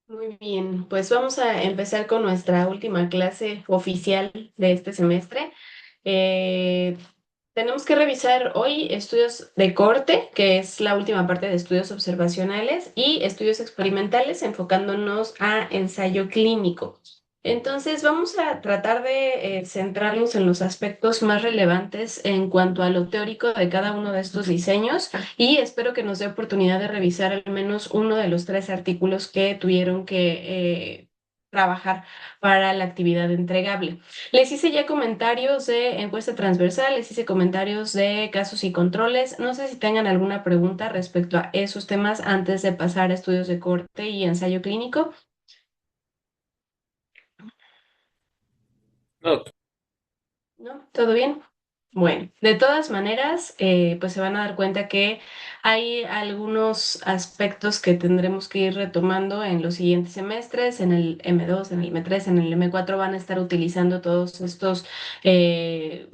Muy bien, pues vamos a empezar con nuestra última clase oficial de este semestre. Eh, Tenemos que revisar hoy estudios de corte, que es la última parte de estudios observacionales, y estudios experimentales, enfocándonos a ensayo clínico. Entonces, vamos a tratar de centrarnos en los aspectos más relevantes en cuanto a lo teórico de cada uno de estos diseños y espero que nos dé oportunidad de revisar al menos uno de los tres artículos que tuvieron que trabajar para la actividad entregable. Les hice ya comentarios de encuesta transversal, les hice comentarios de casos y controles. No sé si tengan alguna pregunta respecto a esos temas antes de pasar a estudios de corte y ensayo clínico. No, ¿No? ¿Todo bien? Bueno, de todas maneras, pues se van a dar cuenta que hay algunos aspectos que tendremos que ir retomando en los siguientes semestres, en el M2, en el M3, en el M4 van a estar utilizando todos estos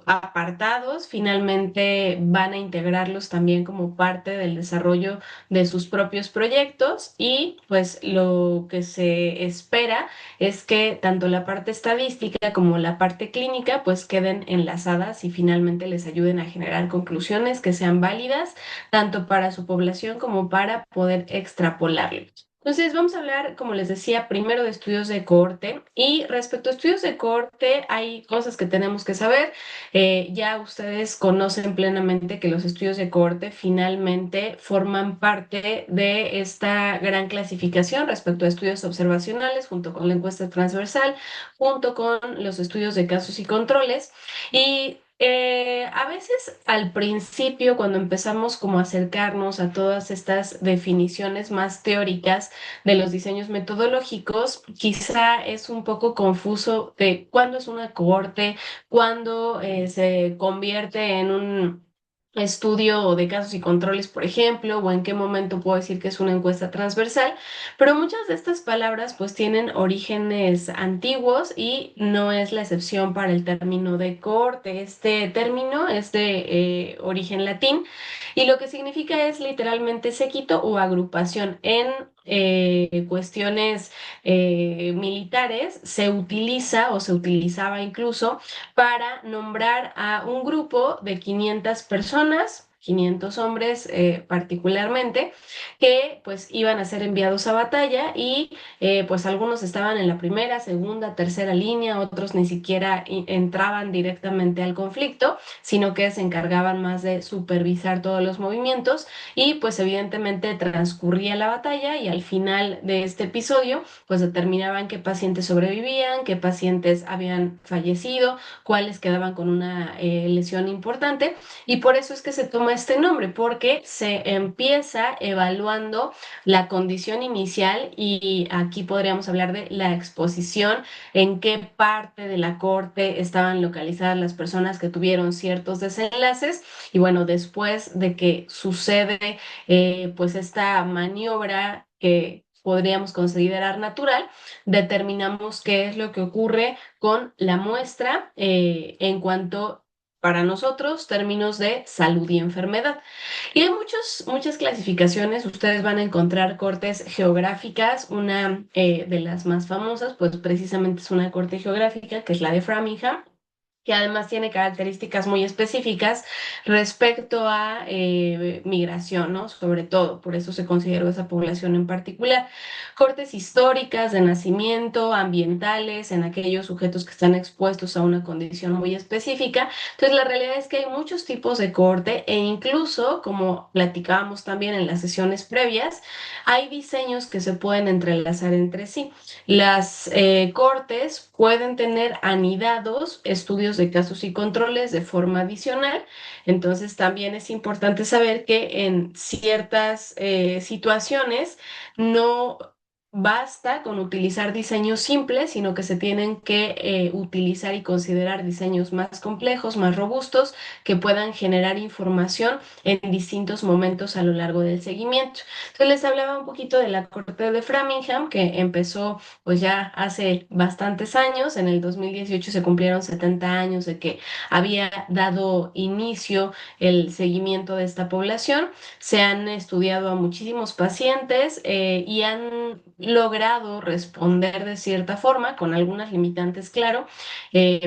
apartados. Finalmente van a integrarlos también como parte del desarrollo de sus propios proyectos y pues lo que se espera es que tanto la parte estadística como la parte clínica pues queden enlazadas y finalmente les ayuden a generar conclusiones que sean válidas tanto para su población como para poder extrapolarlo. Entonces vamos a hablar, como les decía, primero de estudios de cohorte y respecto a estudios de cohorte hay cosas que tenemos que saber. Ya ustedes conocen plenamente que los estudios de cohorte finalmente forman parte de esta gran clasificación respecto a estudios observacionales, junto con la encuesta transversal, junto con los estudios de casos y controles. Y a veces al principio, cuando empezamos como a acercarnos a todas estas definiciones más teóricas de los diseños metodológicos, quizá es un poco confuso de cuándo es una cohorte, cuando se convierte en un estudio de casos y controles, por ejemplo, o en qué momento puedo decir que es una encuesta transversal, pero muchas de estas palabras pues tienen orígenes antiguos y no es la excepción para el término de cohorte. Este término es de origen latín y lo que significa es literalmente séquito o agrupación en cuestiones militares se utiliza o se utilizaba incluso para nombrar a un grupo de 500 personas, 500 hombres particularmente, que pues iban a ser enviados a batalla y pues algunos estaban en la primera, segunda, tercera línea, otros ni siquiera entraban directamente al conflicto, sino que se encargaban más de supervisar todos los movimientos y pues evidentemente transcurría la batalla y al final de este episodio pues determinaban qué pacientes sobrevivían, qué pacientes habían fallecido, cuáles quedaban con una lesión importante y por eso es que se toma este nombre, porque se empieza evaluando la condición inicial y aquí podríamos hablar de la exposición, en qué parte de la corte estaban localizadas las personas que tuvieron ciertos desenlaces y bueno, después de que sucede pues esta maniobra que podríamos considerar natural, determinamos qué es lo que ocurre con la muestra en cuanto para nosotros términos de salud y enfermedad. Y hay muchas clasificaciones, ustedes van a encontrar cortes geográficas, una de las más famosas, pues precisamente es una corte geográfica, que es la de Framingham, que además tiene características muy específicas respecto a migración, ¿no? Sobre todo, por eso se consideró esa población en particular. Cortes históricas de nacimiento, ambientales, en aquellos sujetos que están expuestos a una condición muy específica. Entonces, la realidad es que hay muchos tipos de corte e incluso, como platicábamos también en las sesiones previas, hay diseños que se pueden entrelazar entre sí. Las cortes pueden tener anidados estudios de casos y controles de forma adicional. Entonces, también es importante saber que en ciertas situaciones no basta con utilizar diseños simples, sino que se tienen que utilizar y considerar diseños más complejos, más robustos, que puedan generar información en distintos momentos a lo largo del seguimiento. Entonces les hablaba un poquito de la corte de Framingham, que empezó pues ya hace bastantes años. En el 2018 se cumplieron 70 años de que había dado inicio el seguimiento de esta población. Se han estudiado a muchísimos pacientes y han logrado responder de cierta forma, con algunas limitantes, claro.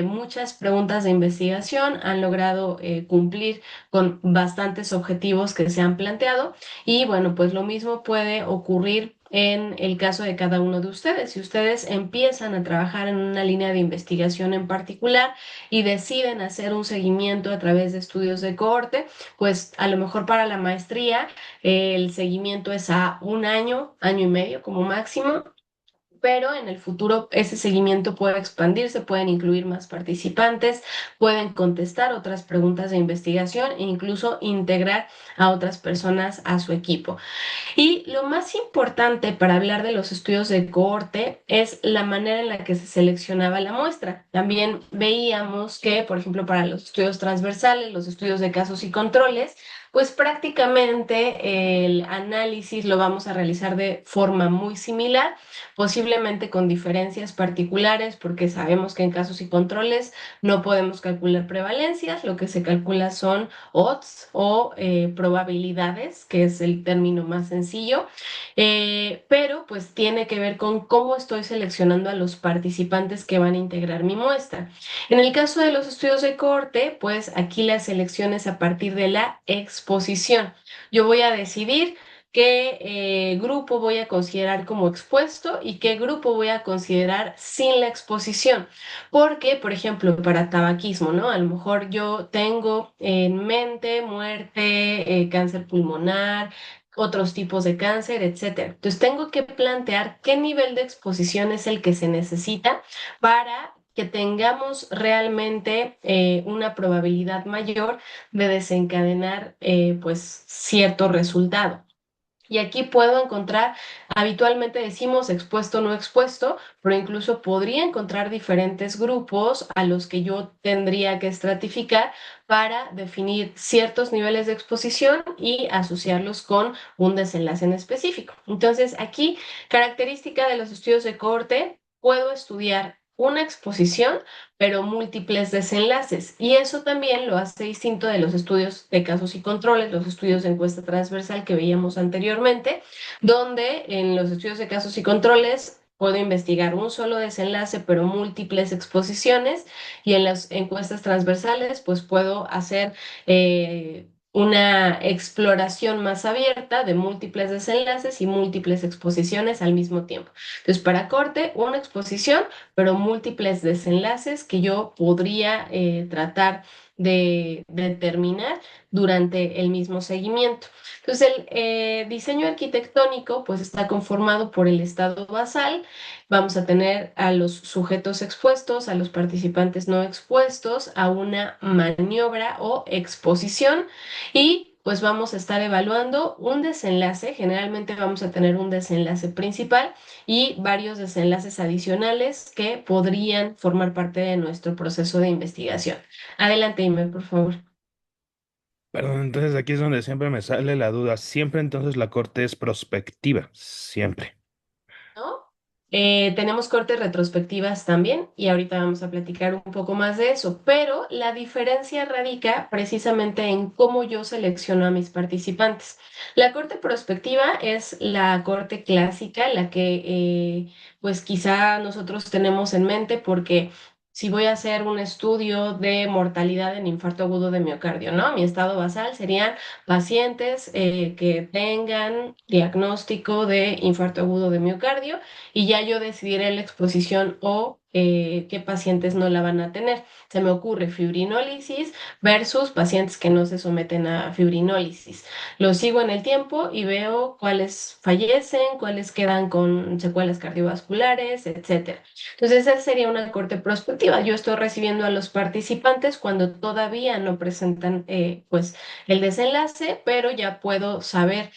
Muchas preguntas de investigación han logrado cumplir con bastantes objetivos que se han planteado y bueno, pues lo mismo puede ocurrir en el caso de cada uno de ustedes. Si ustedes empiezan a trabajar en una línea de investigación en particular y deciden hacer un seguimiento a través de estudios de cohorte, pues a lo mejor para la maestría el seguimiento es a un año, año y medio como máximo, pero en el futuro ese seguimiento puede expandirse, pueden incluir más participantes, pueden contestar otras preguntas de investigación e incluso integrar a otras personas a su equipo. Y lo más importante para hablar de los estudios de cohorte es la manera en la que se seleccionaba la muestra. También veíamos que, por ejemplo, para los estudios transversales, los estudios de casos y controles, pues prácticamente el análisis lo vamos a realizar de forma muy similar, posiblemente con diferencias particulares, porque sabemos que en casos y controles no podemos calcular prevalencias, lo que se calcula son odds o probabilidades, que es el término más sencillo, pero pues tiene que ver con cómo estoy seleccionando a los participantes que van a integrar mi muestra. En el caso de los estudios de cohorte, pues aquí la selección es a partir de la exposición. Yo voy a decidir qué grupo voy a considerar como expuesto y qué grupo voy a considerar sin la exposición. Porque, por ejemplo, para tabaquismo, ¿no? A lo mejor yo tengo en mente muerte, cáncer pulmonar, otros tipos de cáncer, etcétera. Entonces, tengo que plantear qué nivel de exposición es el que se necesita para que tengamos realmente una probabilidad mayor de desencadenar pues cierto resultado. Y aquí puedo encontrar, habitualmente decimos expuesto o no expuesto, pero incluso podría encontrar diferentes grupos a los que yo tendría que estratificar para definir ciertos niveles de exposición y asociarlos con un desenlace en específico. Entonces, aquí, característica de los estudios de cohorte, puedo estudiar una exposición, pero múltiples desenlaces. Y eso también lo hace distinto de los estudios de casos y controles, los estudios de encuesta transversal que veíamos anteriormente, donde en los estudios de casos y controles puedo investigar un solo desenlace, pero múltiples exposiciones, y en las encuestas transversales, pues puedo hacer una exploración más abierta de múltiples desenlaces y múltiples exposiciones al mismo tiempo. Entonces, para corte, una exposición, pero múltiples desenlaces que yo podría tratar de determinar durante el mismo seguimiento. Entonces, el diseño arquitectónico pues está conformado por el estado basal. Vamos a tener a los sujetos expuestos, a los participantes no expuestos, a una maniobra o exposición y pues vamos a estar evaluando un desenlace. Generalmente vamos a tener un desenlace principal y varios desenlaces adicionales que podrían formar parte de nuestro proceso de investigación. Adelante, Imer, por favor. Perdón, entonces aquí es donde siempre me sale la duda. Siempre entonces la corte es prospectiva, siempre. ¿No? Tenemos cortes retrospectivas también y ahorita vamos a platicar un poco más de eso, pero la diferencia radica precisamente en cómo yo selecciono a mis participantes. La corte prospectiva es la corte clásica, la que pues quizá nosotros tenemos en mente porque si voy a hacer un estudio de mortalidad en infarto agudo de miocardio, ¿no? Mi estado basal serían pacientes que tengan diagnóstico de infarto agudo de miocardio y ya yo decidiré la exposición o qué pacientes no la van a tener. Se me ocurre fibrinólisis versus pacientes que no se someten a fibrinólisis. Lo sigo en el tiempo y veo cuáles fallecen, cuáles quedan con secuelas cardiovasculares, etcétera. Entonces, esa sería una corte prospectiva. Yo estoy recibiendo a los participantes cuando todavía no presentan pues el desenlace, pero ya puedo saber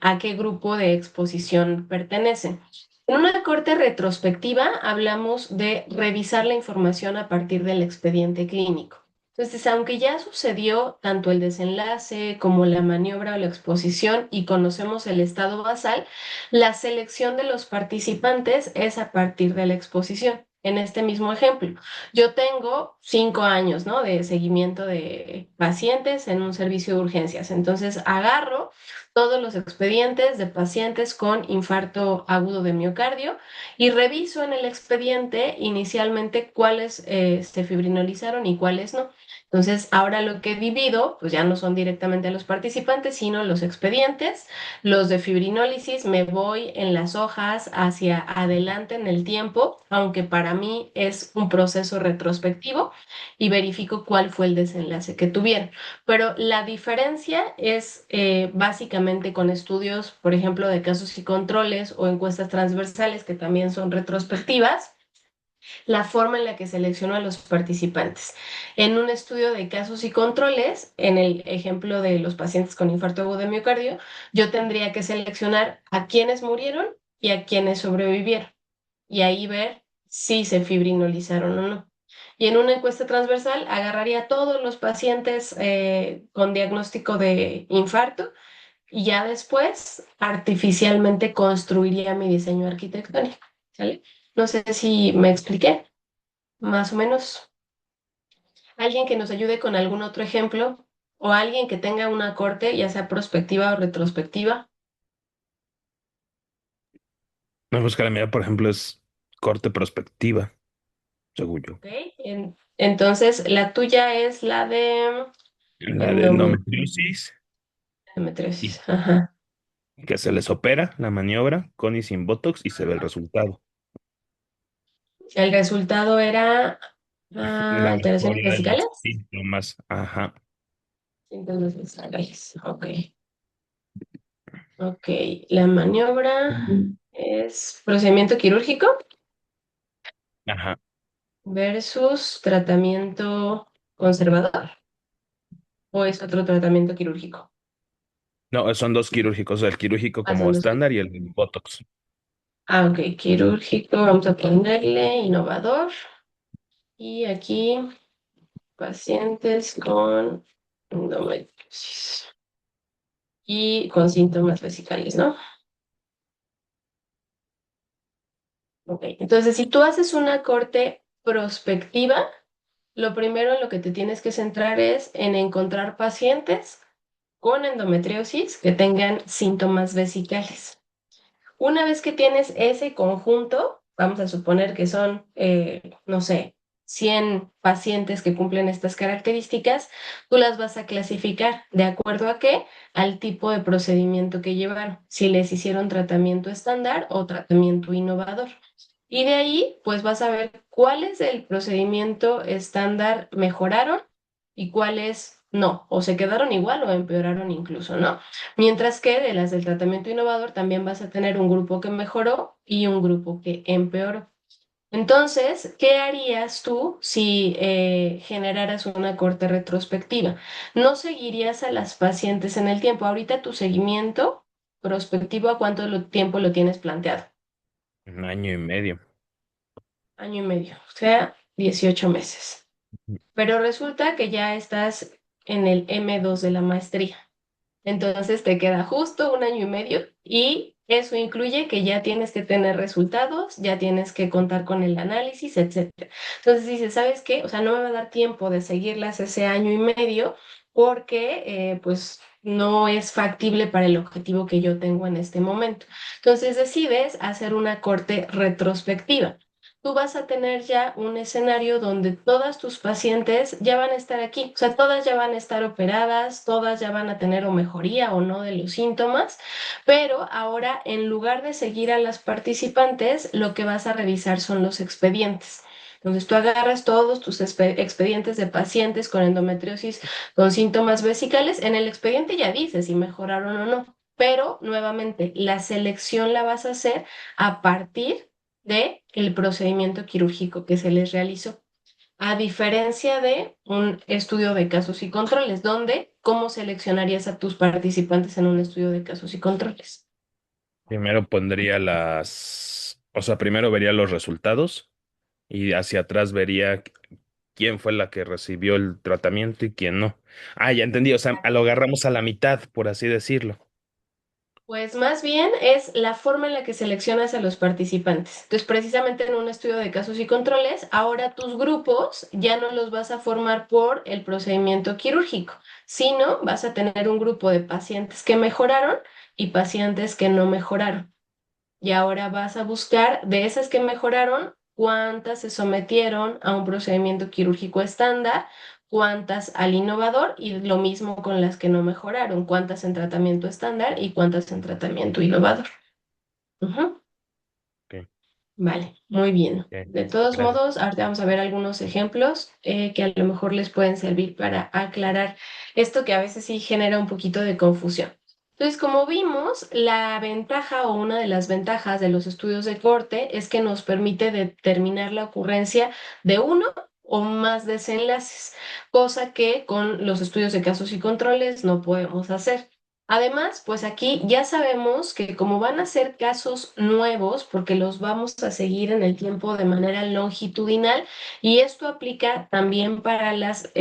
a qué grupo de exposición pertenecen. En una corte retrospectiva hablamos de revisar la información a partir del expediente clínico. Entonces, aunque ya sucedió tanto el desenlace como la maniobra o la exposición y conocemos el estado basal, la selección de los participantes es a partir de la exposición. En este mismo ejemplo, yo tengo 5 años, ¿no? De seguimiento de pacientes en un servicio de urgencias. Entonces, agarro todos los expedientes de pacientes con infarto agudo de miocardio y reviso en el expediente inicialmente cuáles se fibrinolizaron y cuáles no. Entonces, ahora lo que divido, pues ya no son directamente a los participantes, sino los expedientes. Los de fibrinólisis me voy en las hojas hacia adelante en el tiempo, aunque para mí es un proceso retrospectivo y verifico cuál fue el desenlace que tuvieron. Pero la diferencia es básicamente con estudios, por ejemplo, de casos y controles o encuestas transversales que también son retrospectivas, la forma en la que selecciono a los participantes. En un estudio de casos y controles, en el ejemplo de los pacientes con infarto agudo de miocardio, yo tendría que seleccionar a quienes murieron y a quienes sobrevivieron y ahí ver si se fibrinolizaron o no. Y en una encuesta transversal agarraría a todos los pacientes con diagnóstico de infarto y ya después artificialmente construiría mi diseño arquitectónico. ¿Sale? No sé si me expliqué, más o menos. Alguien que nos ayude con algún otro ejemplo o alguien que tenga una corte, ya sea prospectiva o retrospectiva. No, pues que la mía, por ejemplo, es corte prospectiva, según yo. ¿Ok? Entonces, la tuya es la de La de endometriosis y endometriosis. Ajá. que se les opera la maniobra con y sin Botox y se ve el resultado. El resultado era La alteraciones mejoría de los vesicales. síntomas. Ajá, Síntomas vesicales. Ok. Ok. La maniobra es procedimiento quirúrgico ajá. versus tratamiento conservador o es otro tratamiento quirúrgico. No, son dos quirúrgicos, el quirúrgico Ah, como son dos. estándar y el Botox. Ok. Quirúrgico. Vamos a ponerle innovador. Y aquí pacientes con endometriosis y con síntomas vesicales, ¿no? Ok, entonces si tú haces una corte prospectiva, lo primero en lo que te tienes que centrar es en encontrar pacientes con endometriosis que tengan síntomas vesicales. Una vez que tienes ese conjunto, vamos a suponer que son, no sé, 100 pacientes que cumplen estas características, tú las vas a clasificar de acuerdo a qué, al tipo de procedimiento que llevaron, si les hicieron tratamiento estándar o tratamiento innovador. Y de ahí, pues vas a ver cuáles del procedimiento estándar mejoraron y cuáles no, o se quedaron igual o empeoraron incluso, ¿no? Mientras que de las del tratamiento innovador también vas a tener un grupo que mejoró y un grupo que empeoró. Entonces, ¿qué harías tú si generaras una corte retrospectiva? No seguirías a las pacientes en el tiempo. Ahorita tu seguimiento prospectivo, ¿a cuánto tiempo lo tienes planteado? Un año y medio. Año y medio, o sea, 18 meses. Pero resulta que ya estás en el M2 de la maestría. Entonces te queda justo un año y medio y eso incluye que ya tienes que tener resultados, ya tienes que contar con el análisis, etcétera. Entonces dices, ¿sabes qué? O sea, no me va a dar tiempo de seguirlas ese año y medio porque pues no es factible para el objetivo que yo tengo en este momento. Entonces decides hacer una corte retrospectiva. Tú vas a tener ya un escenario donde todas tus pacientes ya van a estar aquí, o sea, todas ya van a estar operadas, todas ya van a tener o mejoría o no de los síntomas, pero ahora en lugar de seguir a las participantes, lo que vas a revisar son los expedientes. Entonces tú agarras todos tus expedientes de pacientes con endometriosis con síntomas vesicales, en el expediente ya dices si mejoraron o no, pero nuevamente la selección la vas a hacer a partir de el procedimiento quirúrgico que se les realizó. A diferencia de un estudio de casos y controles, donde ¿cómo seleccionarías a tus participantes en un estudio de casos y controles? Primero pondría o sea, primero vería los resultados y hacia atrás vería quién fue la que recibió el tratamiento y quién no. Ah, ya entendí, o sea, lo agarramos a la mitad, por así decirlo. Pues más bien es la forma en la que seleccionas a los participantes. Entonces, precisamente en un estudio de casos y controles, ahora tus grupos ya no los vas a formar por el procedimiento quirúrgico, sino vas a tener un grupo de pacientes que mejoraron y pacientes que no mejoraron. Y ahora vas a buscar de esas que mejoraron, cuántas se sometieron a un procedimiento quirúrgico estándar, cuántas al innovador y lo mismo con las que no mejoraron, cuántas en tratamiento estándar y cuántas en tratamiento innovador. Ujú. Ok, Vale, muy bien. ok, De todos gracias. modos, ahorita vamos a ver algunos ejemplos que a lo mejor les pueden servir para aclarar esto que a veces sí genera un poquito de confusión. Entonces, como vimos, la ventaja o una de las ventajas de los estudios de corte es que nos permite determinar la ocurrencia de uno o más desenlaces, cosa que con los estudios de casos y controles no podemos hacer. Además, pues aquí ya sabemos que como van a ser casos nuevos, porque los vamos a seguir en el tiempo de manera longitudinal, y esto aplica también para las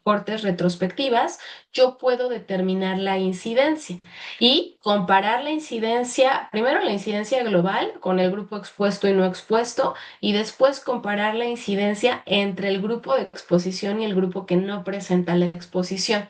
cortes retrospectivas, yo puedo determinar la incidencia y comparar la incidencia, primero la incidencia global con el grupo expuesto y no expuesto, y después comparar la incidencia entre el grupo de exposición y el grupo que no presenta la exposición.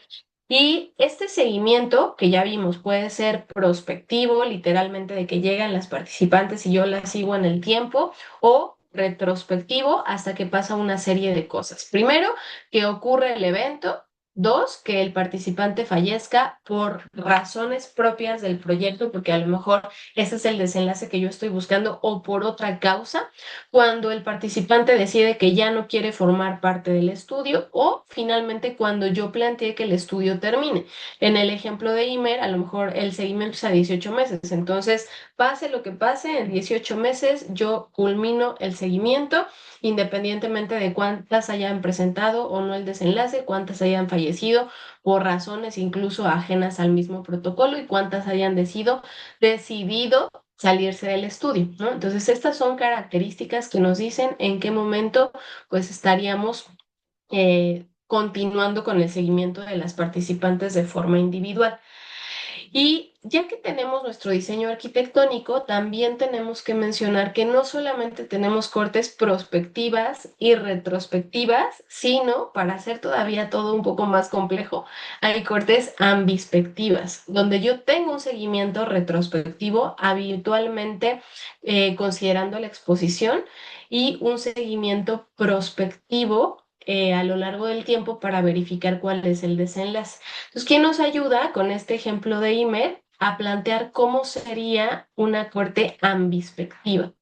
Y este seguimiento, que ya vimos, puede ser prospectivo, literalmente de que llegan las participantes y yo las sigo en el tiempo, o retrospectivo hasta que pasa una serie de cosas. Primero, que ocurre el evento. Dos, que el participante fallezca por razones propias del proyecto, porque a lo mejor ese es el desenlace que yo estoy buscando, o por otra causa, cuando el participante decide que ya no quiere formar parte del estudio o finalmente cuando yo planteé que el estudio termine. En el ejemplo de Imer, a lo mejor el seguimiento es a 18 meses, entonces pase lo que pase, en 18 meses yo culmino el seguimiento independientemente de cuántas hayan presentado o no el desenlace, cuántas hayan fallecido por razones incluso ajenas al mismo protocolo y cuántas hayan decidido salirse del estudio, ¿no? Entonces, estas son características que nos dicen en qué momento pues estaríamos continuando con el seguimiento de las participantes de forma individual. Y ya que tenemos nuestro diseño arquitectónico, también tenemos que mencionar que no solamente tenemos cortes prospectivas y retrospectivas, sino, para hacer todavía todo un poco más complejo, hay cortes ambispectivas, donde yo tengo un seguimiento retrospectivo habitualmente considerando la exposición y un seguimiento prospectivo a lo largo del tiempo para verificar cuál es el desenlace. Entonces, ¿quién nos ayuda con este ejemplo de Imer a plantear cómo sería una corte ambispectiva?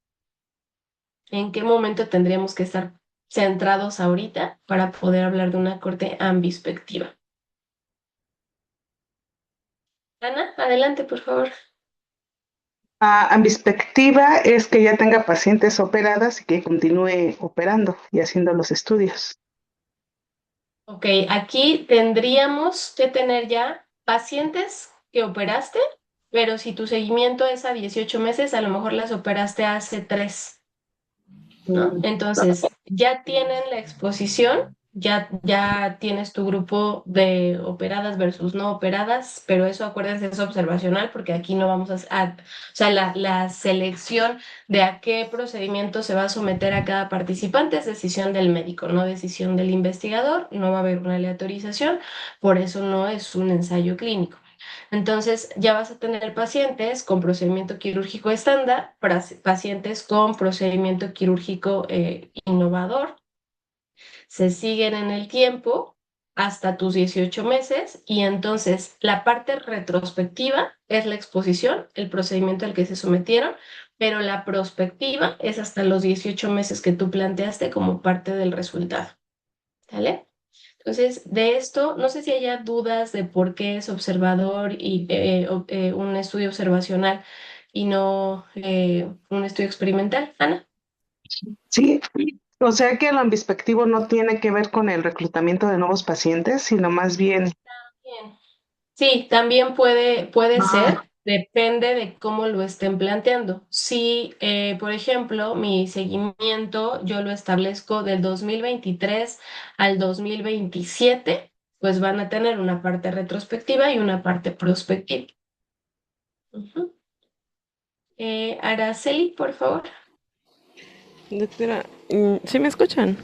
¿En qué momento tendríamos que estar centrados ahorita para poder hablar de una corte ambispectiva? Ana, adelante, por favor. Ambispectiva es que ya tenga pacientes operadas y que continúe operando y haciendo los estudios. Ok, aquí tendríamos que tener ya pacientes que operaste, pero si tu seguimiento es a 18 meses, a lo mejor las operaste hace 3. ¿No? Mm, Entonces, ya tienen la exposición, ya tienes tu grupo de operadas versus no operadas, pero eso acuérdense es observacional porque aquí no vamos o sea, la selección de a qué procedimiento se va a someter a cada participante es decisión del médico, no decisión del investigador, no va a haber una aleatorización, por eso no es un ensayo clínico. Entonces, ya vas a tener pacientes con procedimiento quirúrgico estándar, pacientes con procedimiento quirúrgico innovador, se siguen en el tiempo hasta tus 18 meses y entonces la parte retrospectiva es la exposición, el procedimiento al que se sometieron, pero la prospectiva es hasta los 18 meses que tú planteaste como parte del resultado. ¿Sale? Entonces, de esto, no sé si haya dudas de por qué es observador y un estudio observacional y no un estudio experimental. Ana. Sí, o sea que el ambispectivo no tiene que ver con el reclutamiento de nuevos pacientes, sino más bien, Bien. Sí, también puede ah, ser, depende de cómo lo estén planteando. Si, por ejemplo, mi seguimiento yo lo establezco del 2023 al 2027, pues van a tener una parte retrospectiva y una parte prospectiva. Ujú. Araceli, por favor. Doctora, ¿sí me escuchan?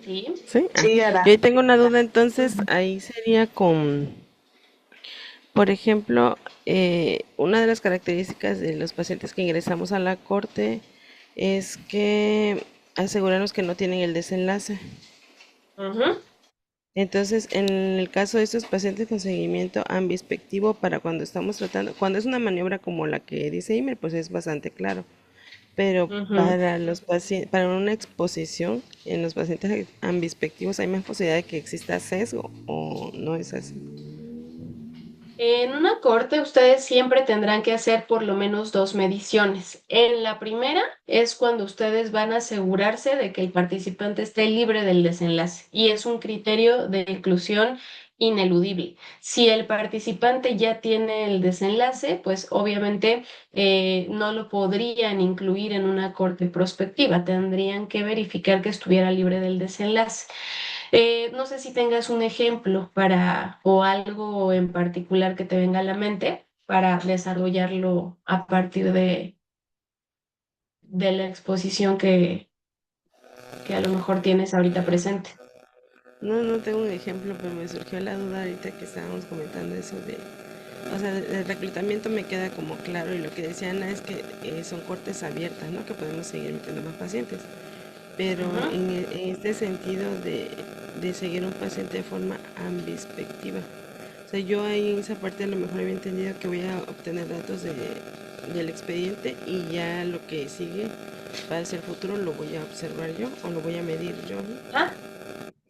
Sí. Sí. Sí, Yo Ara. ahí tengo una duda, entonces ahí sería con, por ejemplo, una de las características de los pacientes que ingresamos a la corte es que asegurarnos que no tienen el desenlace. Ujú. Entonces, en el caso de estos pacientes con seguimiento ambispectivo, para cuando estamos tratando, cuando es una maniobra como la que dice Imer, pues es bastante claro. Pero Ujú. para los pacientes, para una exposición en los pacientes ambispectivos, ¿hay más posibilidad de que exista sesgo o no es así? En una corte ustedes siempre tendrán que hacer por lo menos dos mediciones. En la primera es cuando ustedes van a asegurarse de que el participante esté libre del desenlace y es un criterio de inclusión ineludible. Si el participante ya tiene el desenlace, pues obviamente no lo podrían incluir en una corte prospectiva. Tendrían que verificar que estuviera libre del desenlace. No sé si tengas un ejemplo para o algo en particular que te venga a la mente para desarrollarlo a partir de la exposición que a lo mejor tienes ahorita presente. No, no tengo un ejemplo, pero me surgió la duda ahorita que estábamos comentando eso de, o sea, el reclutamiento me queda como claro y lo que decía Ana es que son cortes abiertas, ¿no? Que podemos seguir metiendo más pacientes. Pero Ujú. en este sentido de seguir un paciente de forma ambispectiva. O sea, yo ahí en esa parte a lo mejor había entendido que voy a obtener datos del expediente y ya lo que sigue para el futuro lo voy a observar yo o lo voy a medir yo, ¿no? Ah,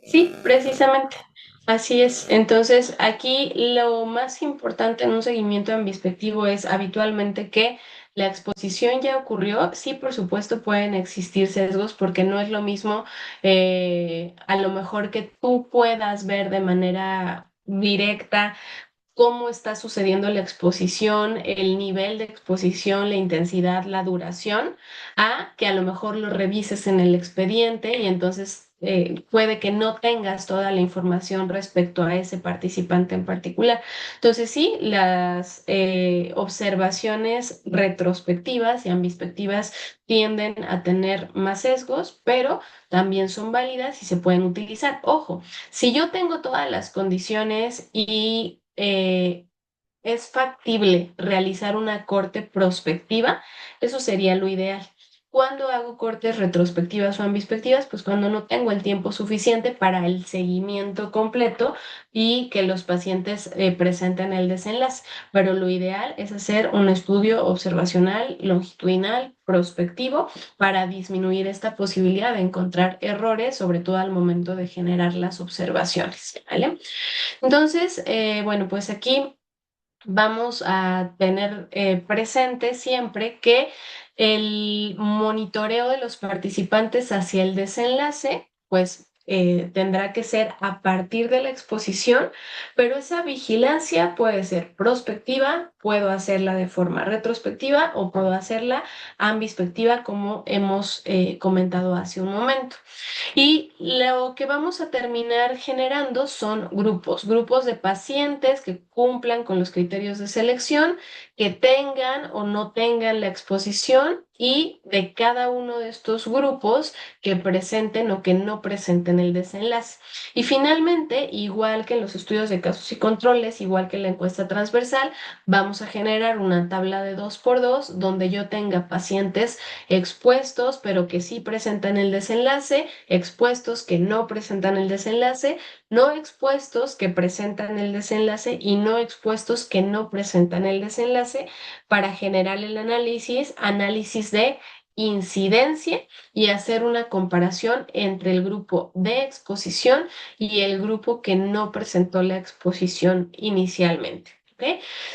sí, precisamente. Así es. Entonces, aquí lo más importante en un seguimiento ambispectivo es habitualmente que la exposición ya ocurrió. Sí, por supuesto, pueden existir sesgos porque no es lo mismo, a lo mejor que tú puedas ver de manera directa cómo está sucediendo la exposición, el nivel de exposición, la intensidad, la duración, a que a lo mejor lo revises en el expediente y entonces puede que no tengas toda la información respecto a ese participante en particular. Entonces sí, las observaciones retrospectivas y ambispectivas tienden a tener más sesgos, pero también son válidas y se pueden utilizar. Ojo, si yo tengo todas las condiciones y es factible realizar una corte prospectiva, eso sería lo ideal. ¿Cuándo hago cortes retrospectivas o ambispectivas? Pues cuando no tengo el tiempo suficiente para el seguimiento completo y que los pacientes presenten el desenlace. Pero lo ideal es hacer un estudio observacional, longitudinal, prospectivo, para disminuir esta posibilidad de encontrar errores, sobre todo al momento de generar las observaciones, ¿vale? Entonces, bueno, pues aquí vamos a tener presente siempre que el monitoreo de los participantes hacia el desenlace, pues tendrá que ser a partir de la exposición, pero esa vigilancia puede ser prospectiva, puedo hacerla de forma retrospectiva o puedo hacerla ambispectiva, como hemos comentado hace un momento. Y lo que vamos a terminar generando son grupos, grupos de pacientes que cumplan con los criterios de selección, que tengan o no tengan la exposición y de cada uno de estos grupos que presenten o que no presenten el desenlace. Y finalmente, igual que en los estudios de casos y controles, igual que en la encuesta transversal, vamos a generar una tabla de 2 por 2 donde yo tenga pacientes expuestos, pero que sí presentan el desenlace, expuestos que no presentan el desenlace, no expuestos que presentan el desenlace y no expuestos que no presentan el desenlace para generar el análisis de incidencia y hacer una comparación entre el grupo de exposición y el grupo que no presentó la exposición inicialmente. ¿Ok?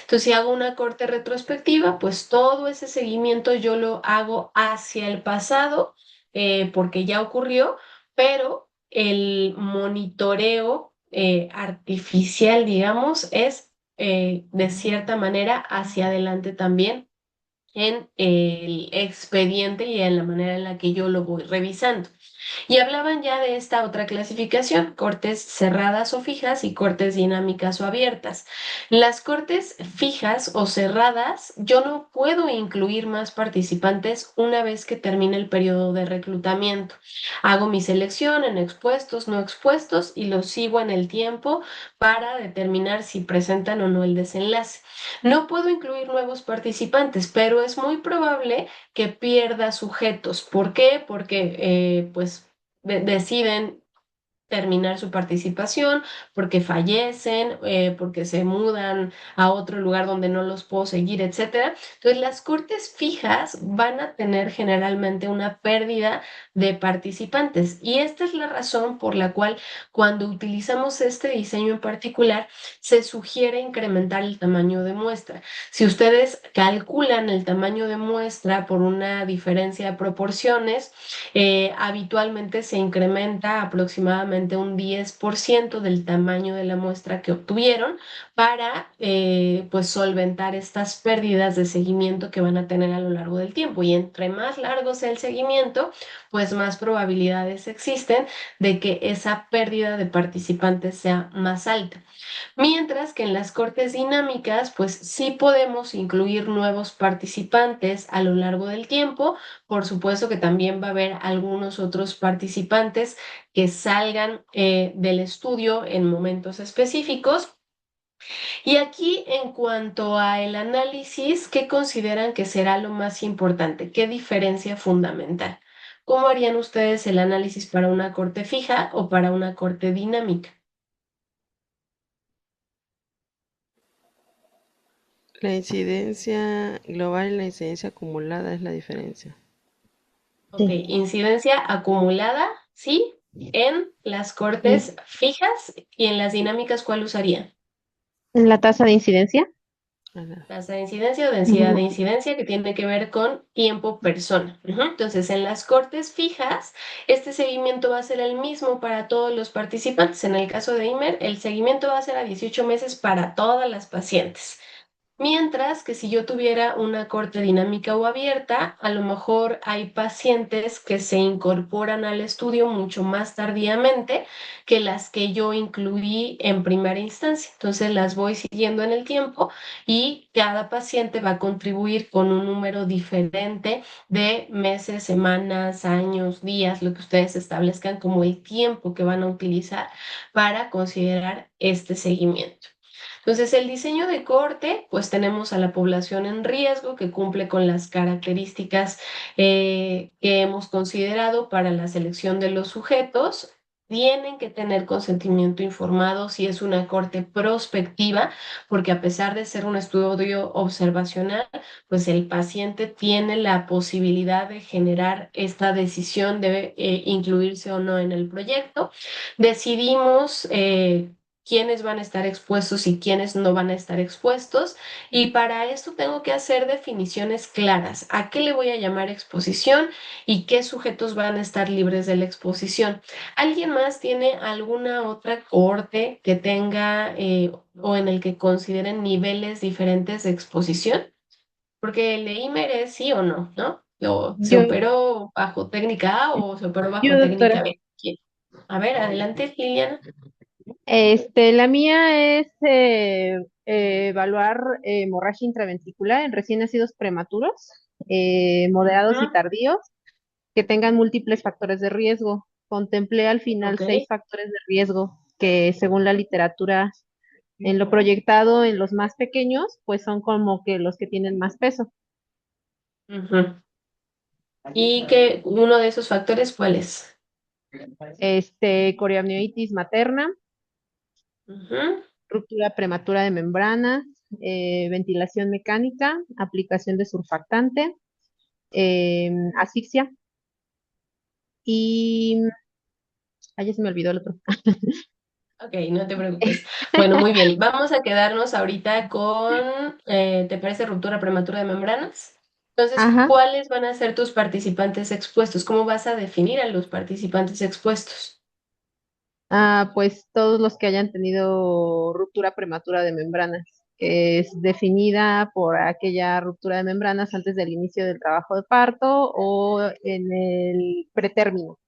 Entonces, si hago una corte retrospectiva, pues todo ese seguimiento yo lo hago hacia el pasado, porque ya ocurrió, pero el monitoreo artificial, digamos, es de cierta manera hacia adelante también en el expediente y en la manera en la que yo lo voy revisando. Y hablaban ya de esta otra clasificación, cortes cerradas o fijas y cortes dinámicas o abiertas. Las cortes fijas o cerradas, yo no puedo incluir más participantes una vez que termine el periodo de reclutamiento. Hago mi selección en expuestos, no expuestos y los sigo en el tiempo para determinar si presentan o no el desenlace. No puedo incluir nuevos participantes, pero es muy probable que pierda sujetos. ¿Por qué? Porque pues deciden terminar su participación, porque fallecen, porque se mudan a otro lugar donde no los puedo seguir, etcétera. Entonces, las cortes fijas van a tener generalmente una pérdida de participantes y esta es la razón por la cual cuando utilizamos este diseño en particular se sugiere incrementar el tamaño de muestra. Si ustedes calculan el tamaño de muestra por una diferencia de proporciones, habitualmente se incrementa aproximadamente un 10% del tamaño de la muestra que obtuvieron para pues solventar estas pérdidas de seguimiento que van a tener a lo largo del tiempo. Y entre más largo sea el seguimiento, pues más probabilidades existen de que esa pérdida de participantes sea más alta. Mientras que en las cortes dinámicas, pues sí podemos incluir nuevos participantes a lo largo del tiempo. Por supuesto que también va a haber algunos otros participantes que salgan del estudio en momentos específicos. Y aquí, en cuanto a el análisis, ¿qué consideran que será lo más importante? ¿Qué diferencia fundamental? ¿Cómo harían ustedes el análisis para una corte fija o para una corte dinámica? La incidencia global y la incidencia acumulada es la diferencia. Ok, Sí. incidencia acumulada, ¿sí? En las cortes fijas y en las dinámicas, ¿cuál usaría? ¿En la tasa de incidencia? Ajá. Tasa de incidencia o densidad de incidencia que tiene que ver con tiempo persona. Ujú. Entonces, en las cortes fijas, este seguimiento va a ser el mismo para todos los participantes. En el caso de IMER, el seguimiento va a ser a 18 meses para todas las pacientes. Mientras que si yo tuviera una corte dinámica o abierta, a lo mejor hay pacientes que se incorporan al estudio mucho más tardíamente que las que yo incluí en primera instancia. Entonces las voy siguiendo en el tiempo y cada paciente va a contribuir con un número diferente de meses, semanas, años, días, lo que ustedes establezcan como el tiempo que van a utilizar para considerar este seguimiento. Entonces, el diseño de corte, pues tenemos a la población en riesgo que cumple con las características que hemos considerado para la selección de los sujetos. Tienen que tener consentimiento informado si es una corte prospectiva, porque a pesar de ser un estudio observacional, pues el paciente tiene la posibilidad de generar esta decisión de incluirse o no en el proyecto. Decidimos quiénes van a estar expuestos y quiénes no van a estar expuestos. Y para esto tengo que hacer definiciones claras. ¿A qué le voy a llamar exposición y qué sujetos van a estar libres de la exposición? ¿Alguien más tiene alguna otra corte que tenga o en el que consideren niveles diferentes de exposición? Porque el de IMER es sí o no, ¿no? ¿Se Yo, operó bajo técnica A o se operó bajo técnica doctora. B? ¿Quién? A ver, adelante, Liliana. La mía es evaluar hemorragia intraventricular en recién nacidos prematuros, moderados y Ujú. tardíos, que tengan múltiples factores de riesgo. Contemplé al final Ok. 6 factores de riesgo que según la literatura, en lo proyectado en los más pequeños, pues son como que los que tienen más peso. Ujú. ¿Y que uno de esos factores cuál es? Coriamnionitis materna, Ujú. ruptura prematura de membranas, ventilación mecánica, aplicación de surfactante, asfixia y... Ay, ya se me olvidó el otro. Ok, no te preocupes. Bueno, muy bien. Vamos a quedarnos ahorita con, ¿te parece ruptura prematura de membranas? Entonces, Ajá. ¿cuáles van a ser tus participantes expuestos? ¿Cómo vas a definir a los participantes expuestos? Pues todos los que hayan tenido ruptura prematura de membranas, que es definida por aquella ruptura de membranas antes del inicio del trabajo de parto o en el pretérmino.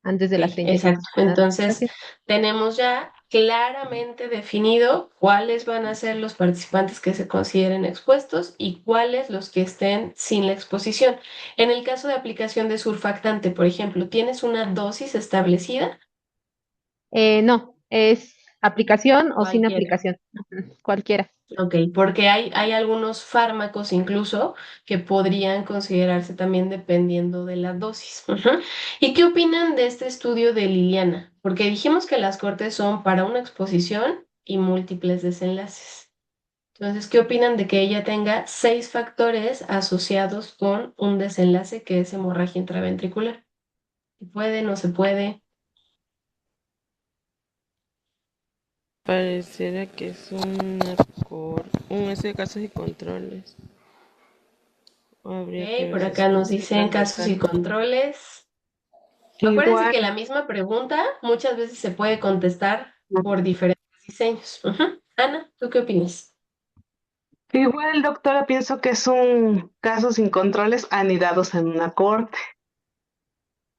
antes de las Ok, 36 exacto. semanas de Entonces, gestación. tenemos ya claramente definido cuáles van a ser los participantes que se consideren expuestos y cuáles los que estén sin la exposición. En el caso de aplicación de surfactante, por ejemplo, ¿tienes una dosis establecida? No, es aplicación o sin Cualquiera. aplicación, ujú, cualquiera. Ok, porque hay algunos fármacos incluso que podrían considerarse también dependiendo de la dosis. Ujú. ¿Y qué opinan de este estudio de Liliana? Porque dijimos que las cortes son para una exposición y múltiples desenlaces. Entonces, ¿qué opinan de que ella tenga 6 factores asociados con un desenlace que es hemorragia intraventricular? ¿Se puede, no se puede? Pareciera que es un ese de casos y controles. Habría que Ok, ver por si acá nos si dicen casos y transversal. controles. Acuérdense Igual, que la misma pregunta muchas veces se puede contestar por diferentes diseños. Ujú. Ana, ¿tú qué opinas? igual, doctora, pienso que es un caso sin controles anidados en una corte.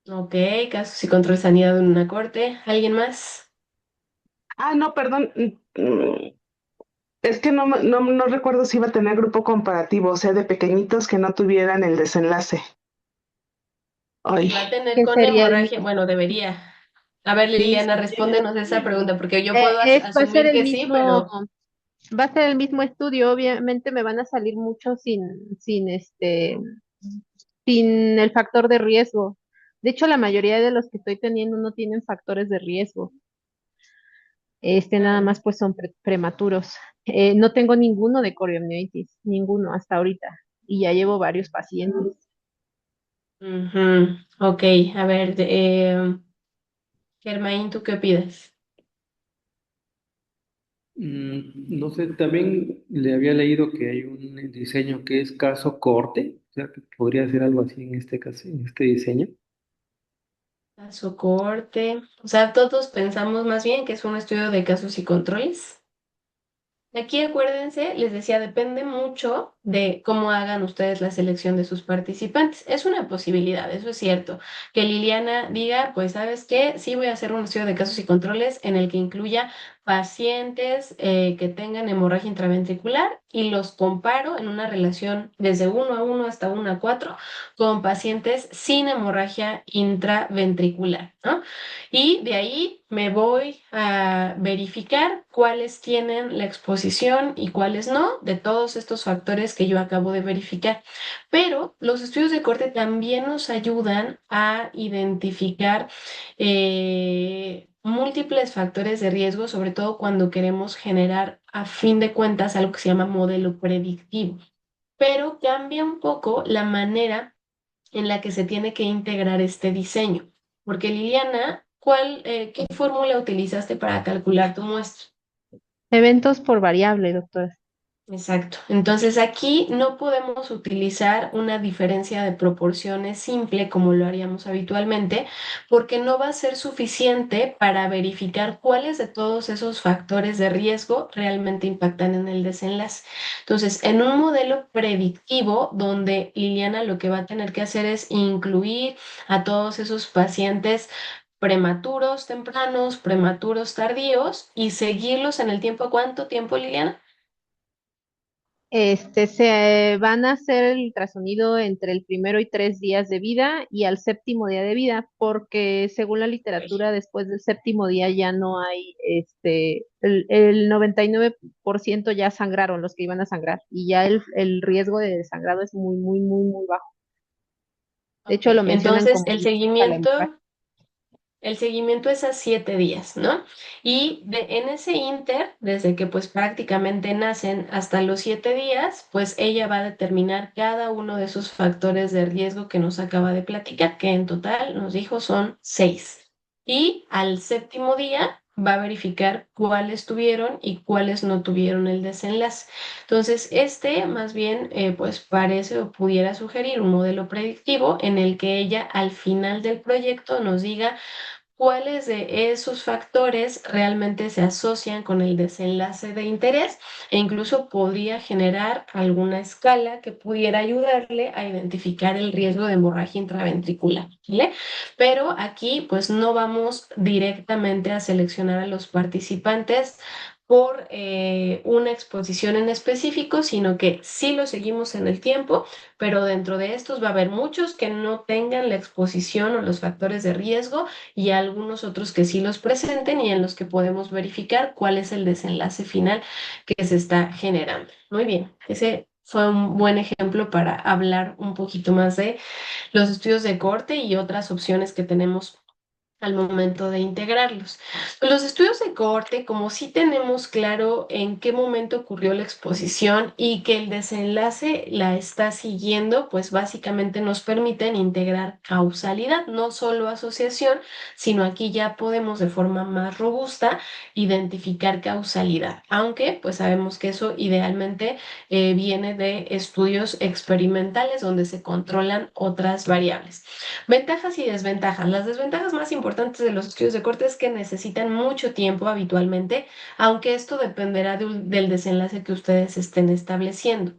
Ok, casos y control de sanidad en una corte. ¿Alguien más? Ah, no, perdón. Es que no recuerdo si iba a tener grupo comparativo, o sea, de pequeñitos que no tuvieran el desenlace. Ay, Va a tener Que con sería el hemorragia, mismo. bueno, debería. A ver, sí, Liliana, respóndenos esa pregunta, porque yo puedo Va a ser asumir el que sí, mismo, pero va a ser el mismo estudio, obviamente me van a salir muchos sin el factor de riesgo. De hecho, la mayoría de los que estoy teniendo no tienen factores de riesgo. Nada claro. más pues son prematuros. No tengo ninguno de coriomiditis, ninguno hasta ahorita. Y ya llevo varios pacientes. Ujú. Ok, a ver, Germain, ¿tú qué opinas? No sé, también le había leído que hay un diseño que es caso corte, o sea, que podría ser algo así en este caso, en este diseño. Caso corte. O sea, todos pensamos más bien que es un estudio de casos y controles. Aquí acuérdense, les decía, depende mucho de cómo hagan ustedes la selección de sus participantes. Es una posibilidad, eso es cierto. Que Liliana diga, pues, ¿sabes qué? Sí voy a hacer un estudio de casos y controles en el que incluya pacientes que tengan hemorragia intraventricular y los comparo en una relación desde 1:1 hasta 1:4 con pacientes sin hemorragia intraventricular, ¿no? Y de ahí me voy a verificar cuáles tienen la exposición y cuáles no, de todos estos factores que yo acabo de verificar. Pero los estudios de corte también nos ayudan a identificar múltiples factores de riesgo, sobre todo cuando queremos generar, a fin de cuentas, algo que se llama modelo predictivo. Pero cambia un poco la manera en la que se tiene que integrar este diseño. Porque Liliana, ¿qué fórmula utilizaste para calcular tu muestra? Eventos por variable, doctor. Exacto. Entonces aquí no podemos utilizar una diferencia de proporciones simple como lo haríamos habitualmente, porque no va a ser suficiente para verificar cuáles de todos esos factores de riesgo realmente impactan en el desenlace. Entonces, en un modelo predictivo, donde Liliana lo que va a tener que hacer es incluir a todos esos pacientes prematuros tempranos, prematuros tardíos y seguirlos en el tiempo. ¿Cuánto tiempo, Liliana? Se van a hacer el ultrasonido entre el primero y 3 días de vida y al séptimo día de vida, porque según la literatura, después del séptimo día ya no hay, el 99% ya sangraron los que iban a sangrar y ya el riesgo de sangrado es muy, muy, muy, muy bajo. De Ok, hecho, lo mencionan entonces como para la hemorragia. el seguimiento es a 7 días, ¿no? Y en ese inter, desde que pues prácticamente nacen hasta los 7 días, pues ella va a determinar cada uno de esos factores de riesgo que nos acaba de platicar, que en total nos dijo son 6. Y al séptimo día va a verificar cuáles tuvieron y cuáles no tuvieron el desenlace. Entonces, más bien, pues parece o pudiera sugerir un modelo predictivo en el que ella al final del proyecto nos diga cuáles de esos factores realmente se asocian con el desenlace de interés e incluso podría generar alguna escala que pudiera ayudarle a identificar el riesgo de hemorragia intraventricular, ¿vale? Pero aquí pues no vamos directamente a seleccionar a los participantes por una exposición en específico, sino que sí lo seguimos en el tiempo, pero dentro de estos va a haber muchos que no tengan la exposición o los factores de riesgo y algunos otros que sí los presenten y en los que podemos verificar cuál es el desenlace final que se está generando. Muy bien, ese fue un buen ejemplo para hablar un poquito más de los estudios de corte y otras opciones que tenemos al momento de integrarlos. Los estudios de cohorte, como sí tenemos claro en qué momento ocurrió la exposición y que el desenlace la está siguiendo, pues básicamente nos permiten integrar causalidad, no solo asociación, sino aquí ya podemos de forma más robusta identificar causalidad, aunque pues sabemos que eso idealmente viene de estudios experimentales donde se controlan otras variables. Ventajas y desventajas. Las desventajas más importantes de los estudios de corte es que necesitan mucho tiempo habitualmente, aunque esto dependerá del desenlace que ustedes estén estableciendo.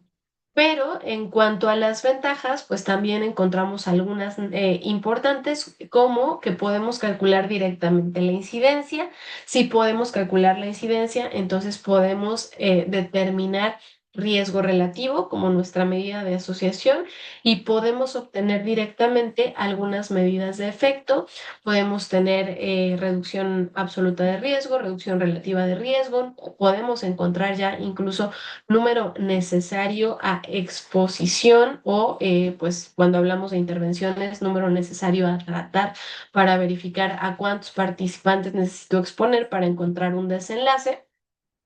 Pero en cuanto a las ventajas, pues también encontramos algunas importantes, como que podemos calcular directamente la incidencia. Si podemos calcular la incidencia, entonces podemos determinar riesgo relativo como nuestra medida de asociación y podemos obtener directamente algunas medidas de efecto. Podemos tener reducción absoluta de riesgo, reducción relativa de riesgo. Podemos encontrar ya incluso número necesario a exposición o, pues, cuando hablamos de intervenciones, número necesario a tratar para verificar a cuántos participantes necesito exponer para encontrar un desenlace.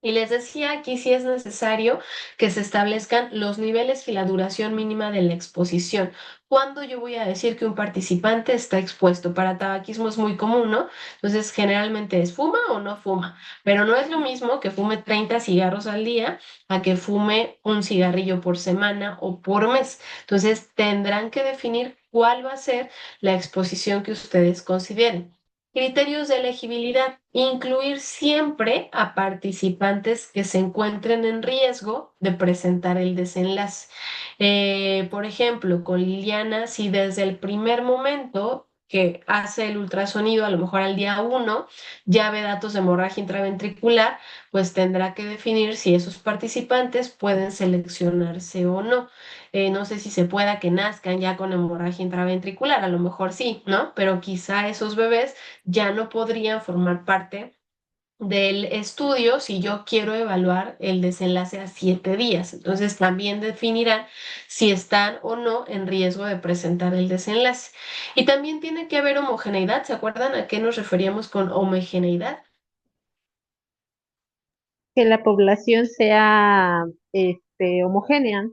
Y les decía, aquí sí es necesario que se establezcan los niveles y la duración mínima de la exposición. ¿Cuándo yo voy a decir que un participante está expuesto? Para tabaquismo es muy común, ¿no? Entonces, generalmente es fuma o no fuma, pero no es lo mismo que fume 30 cigarros al día a que fume un cigarrillo por semana o por mes. Entonces, tendrán que definir cuál va a ser la exposición que ustedes consideren. Criterios de elegibilidad. Incluir siempre a participantes que se encuentren en riesgo de presentar el desenlace. Por ejemplo, con Liliana, si desde el primer momento que hace el ultrasonido, a lo mejor al día 1, ya ve datos de hemorragia intraventricular, pues tendrá que definir si esos participantes pueden seleccionarse o no. No sé si se pueda que nazcan ya con hemorragia intraventricular, a lo mejor sí, ¿no? Pero quizá esos bebés ya no podrían formar parte del estudio si yo quiero evaluar el desenlace a 7 días. Entonces también definirán si están o no en riesgo de presentar el desenlace. Y también tiene que haber homogeneidad. ¿Se acuerdan a qué nos referíamos con homogeneidad? Que la población sea homogénea,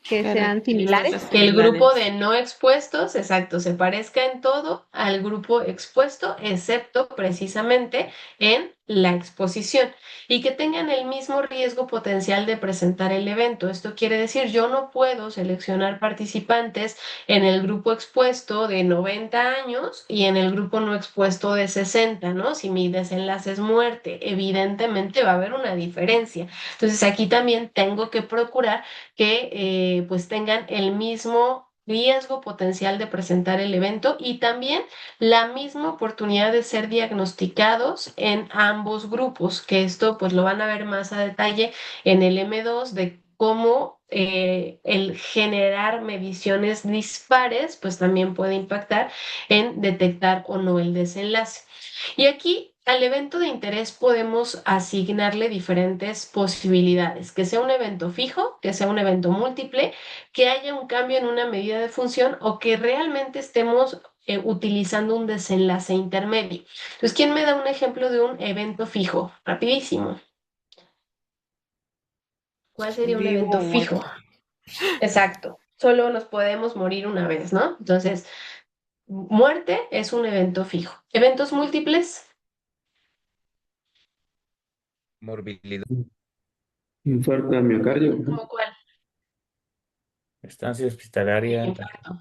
que sean similares. Que el grupo de no expuestos, exacto, se parezca en todo al grupo expuesto, excepto precisamente en la exposición y que tengan el mismo riesgo potencial de presentar el evento. Esto quiere decir, yo no puedo seleccionar participantes en el grupo expuesto de 90 años y en el grupo no expuesto de 60, ¿no? Si mi desenlace es muerte, evidentemente va a haber una diferencia. Entonces aquí también tengo que procurar que pues tengan el mismo riesgo potencial de presentar el evento y también la misma oportunidad de ser diagnosticados en ambos grupos, que esto pues lo van a ver más a detalle en el M2 de cómo el generar mediciones dispares pues también puede impactar en detectar o no el desenlace. Y aquí al evento de interés podemos asignarle diferentes posibilidades, que sea un evento fijo, que sea un evento múltiple, que haya un cambio en una medida de función o que realmente estemos utilizando un desenlace intermedio. Entonces, ¿quién me da un ejemplo de un evento fijo? Rapidísimo. ¿Cuál sería un Vivo evento o fijo? muerto. Exacto. Solo nos podemos morir una vez, ¿no? Entonces, muerte es un evento fijo. Eventos múltiples, Morbilidad, Infarto de miocardio, por ejemplo. ¿cómo cuál? estancia hospitalaria, Infarto.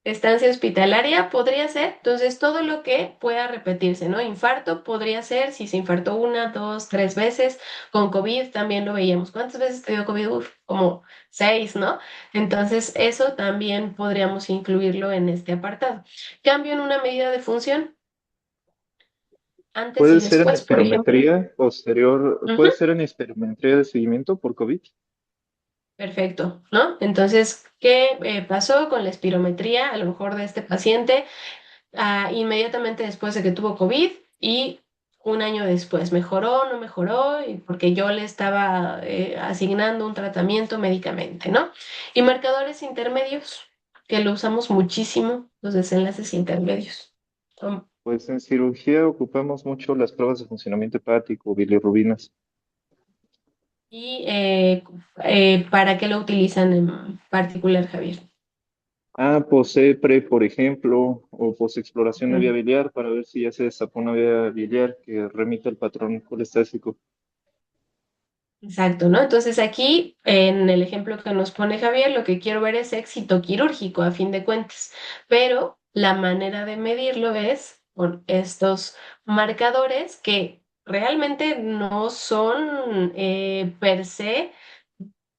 Estancia hospitalaria podría ser, entonces todo lo que pueda repetirse, ¿no? Infarto podría ser, si se infartó una, dos, tres veces, con COVID también lo veíamos. ¿Cuántas veces te dio COVID? Uf, como 6, ¿no? Entonces eso también podríamos incluirlo en este apartado. Cambio en una medida de función, antes y ¿Puede ser en después, por ejemplo. espirometría posterior, Ujú. puede ser en espirometría de seguimiento por COVID? Perfecto, ¿no? Entonces, ¿qué pasó con la espirometría a lo mejor de este paciente inmediatamente después de que tuvo COVID y un año después? ¿Mejoró, no mejoró? Y porque yo le estaba asignando un tratamiento médicamente, ¿no? Y marcadores intermedios, que lo usamos muchísimo, los desenlaces intermedios. Pues en cirugía ocupamos mucho las pruebas de funcionamiento hepático, bilirrubinas. ¿Y para qué lo utilizan en particular, Javier? POSEPRE, por ejemplo, o posexploración de vía Ujú. biliar para ver si ya se destapó una vía biliar que remite al patrón colestésico. Exacto, ¿no? Entonces aquí, en el ejemplo que nos pone Javier, lo que quiero ver es éxito quirúrgico a fin de cuentas, pero la manera de medirlo es con estos marcadores que realmente no son per se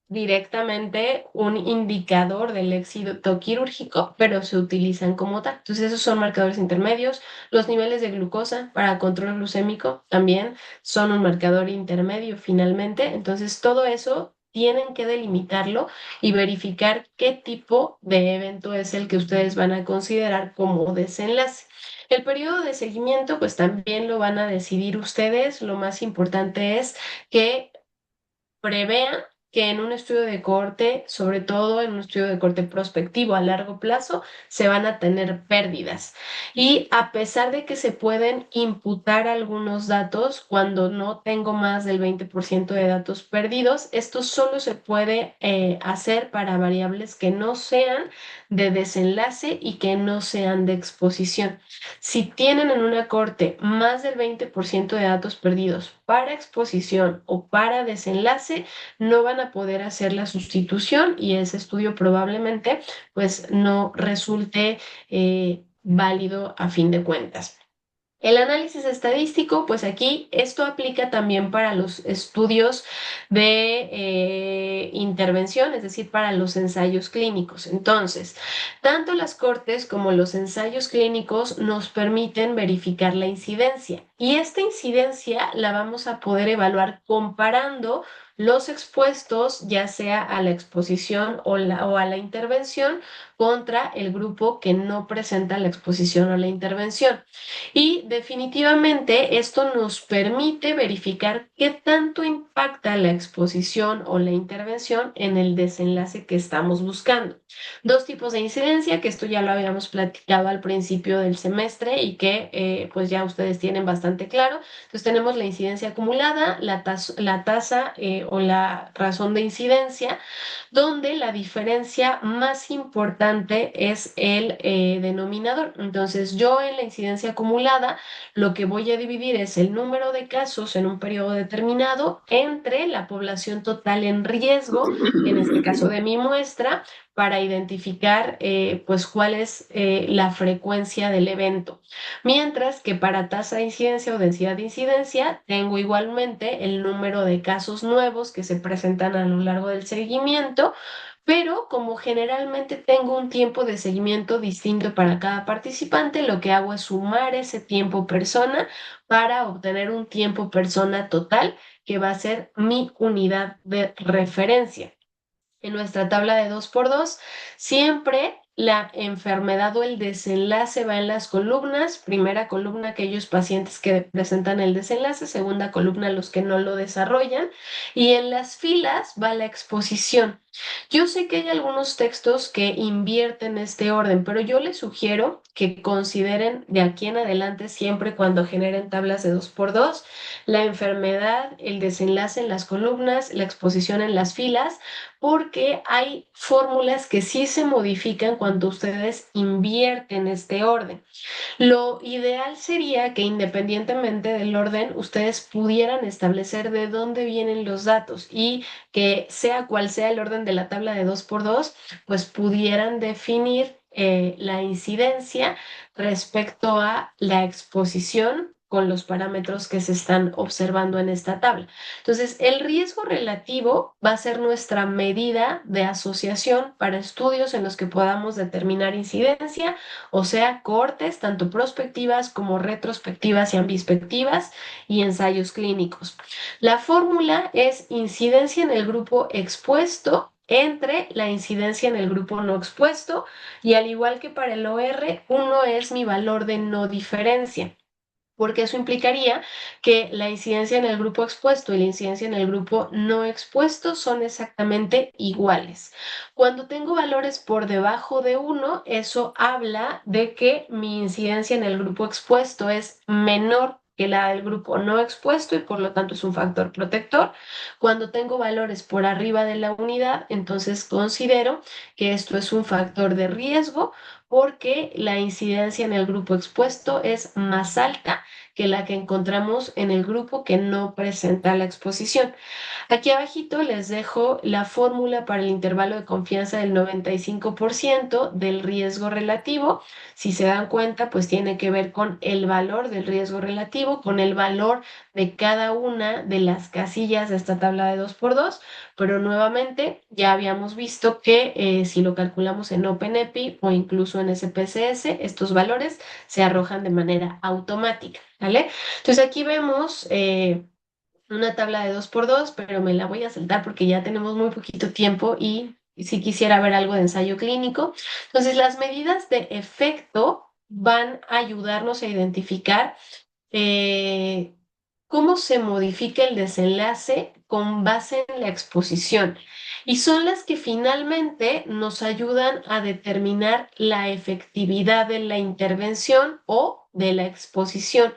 directamente un indicador del éxito quirúrgico, pero se utilizan como tal. Entonces, esos son marcadores intermedios. Los niveles de glucosa para control glucémico también son un marcador intermedio finalmente. Entonces, todo eso tienen que delimitarlo y verificar qué tipo de evento es el que ustedes van a considerar como desenlace. El periodo de seguimiento, pues también lo van a decidir ustedes. Lo más importante es que prevean que en un estudio de corte, sobre todo en un estudio de corte prospectivo a largo plazo, se van a tener pérdidas. Y a pesar de que se pueden imputar algunos datos, cuando no tengo más del 20% de datos perdidos, esto solo se puede hacer para variables que no sean de desenlace y que no sean de exposición. Si tienen en una corte más del 20% de datos perdidos para exposición o para desenlace, no van a poder hacer la sustitución y ese estudio probablemente pues no resulte válido a fin de cuentas. El análisis estadístico, pues aquí esto aplica también para los estudios de intervención, es decir, para los ensayos clínicos. Entonces, tanto las cortes como los ensayos clínicos nos permiten verificar la incidencia y esta incidencia la vamos a poder evaluar comparando los expuestos, ya sea a la exposición o a la intervención, contra el grupo que no presenta la exposición o la intervención. Y definitivamente esto nos permite verificar qué tanto impacta la exposición o la intervención en el desenlace que estamos buscando. Dos tipos de incidencia, que esto ya lo habíamos platicado al principio del semestre y que pues ya ustedes tienen bastante claro. Entonces tenemos la incidencia acumulada, la tasa o la razón de incidencia, donde la diferencia más importante es el denominador. Entonces, yo en la incidencia acumulada lo que voy a dividir es el número de casos en un periodo determinado entre la población total en riesgo, en este caso de mi muestra, para identificar pues cuál es la frecuencia del evento. Mientras que para tasa de incidencia o densidad de incidencia, tengo igualmente el número de casos nuevos que se presentan a lo largo del seguimiento, pero como generalmente tengo un tiempo de seguimiento distinto para cada participante, lo que hago es sumar ese tiempo persona para obtener un tiempo persona total que va a ser mi unidad de referencia. En nuestra tabla de 2x2, siempre la enfermedad o el desenlace va en las columnas. Primera columna, aquellos pacientes que presentan el desenlace. Segunda columna, los que no lo desarrollan. Y en las filas va la exposición. Yo sé que hay algunos textos que invierten este orden, pero yo les sugiero que consideren de aquí en adelante, siempre cuando generen tablas de 2x2, la enfermedad, el desenlace en las columnas, la exposición en las filas, porque hay fórmulas que sí se modifican cuando ustedes invierten este orden. Lo ideal sería que independientemente del orden, ustedes pudieran establecer de dónde vienen los datos y que sea cual sea el orden de la tabla de 2x2, pues pudieran definir la incidencia respecto a la exposición con los parámetros que se están observando en esta tabla. Entonces, el riesgo relativo va a ser nuestra medida de asociación para estudios en los que podamos determinar incidencia, o sea, cohortes, tanto prospectivas como retrospectivas y ambispectivas, y ensayos clínicos. La fórmula es incidencia en el grupo expuesto entre la incidencia en el grupo no expuesto, y al igual que para el OR, 1 es mi valor de no diferencia, porque eso implicaría que la incidencia en el grupo expuesto y la incidencia en el grupo no expuesto son exactamente iguales. Cuando tengo valores por debajo de 1, eso habla de que mi incidencia en el grupo expuesto es menor que la del grupo no expuesto y por lo tanto es un factor protector. Cuando tengo valores por arriba de la unidad, entonces considero que esto es un factor de riesgo porque la incidencia en el grupo expuesto es más alta que la que encontramos en el grupo que no presenta la exposición. Aquí abajito les dejo la fórmula para el intervalo de confianza del 95% del riesgo relativo. Si se dan cuenta, pues tiene que ver con el valor del riesgo relativo, con el valor de cada una de las casillas de esta tabla de 2x2, pero nuevamente ya habíamos visto que si lo calculamos en OpenEpi o incluso en SPSS, estos valores se arrojan de manera automática, ¿vale? Entonces aquí vemos una tabla de 2x2, pero me la voy a saltar porque ya tenemos muy poquito tiempo y si quisiera ver algo de ensayo clínico. Entonces, las medidas de efecto van a ayudarnos a identificar eh, cómo se modifica el desenlace con base en la exposición. Y son las que finalmente nos ayudan a determinar la efectividad de la intervención o de la exposición.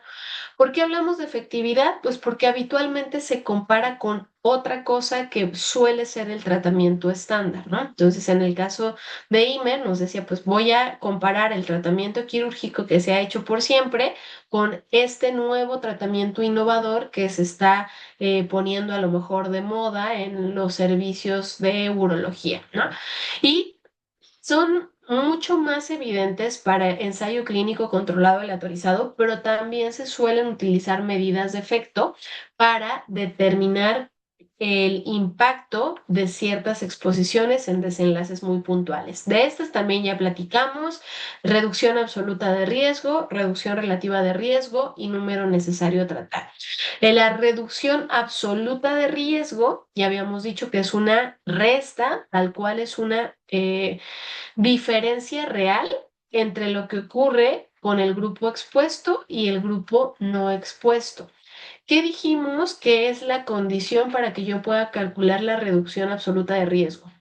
¿Por qué hablamos de efectividad? Pues porque habitualmente se compara con otra cosa que suele ser el tratamiento estándar, ¿no? Entonces, en el caso de Imer, nos decía, pues voy a comparar el tratamiento quirúrgico que se ha hecho por siempre con este nuevo tratamiento innovador que se está poniendo a lo mejor de moda en los servicios de urología, ¿no? Y son mucho más evidentes para ensayo clínico controlado aleatorizado, pero también se suelen utilizar medidas de efecto para determinar el impacto de ciertas exposiciones en desenlaces muy puntuales. De estas también ya platicamos: reducción absoluta de riesgo, reducción relativa de riesgo y número necesario a tratar. En la reducción absoluta de riesgo, ya habíamos dicho que es una resta, tal cual es una diferencia real entre lo que ocurre con el grupo expuesto y el grupo no expuesto. ¿Qué dijimos que es la condición para que yo pueda calcular la reducción absoluta de riesgo?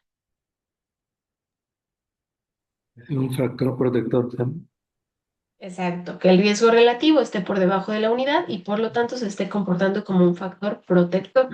Un factor protector también. Exacto, que el riesgo relativo esté por debajo de la unidad y por lo tanto se esté comportando como un factor protector.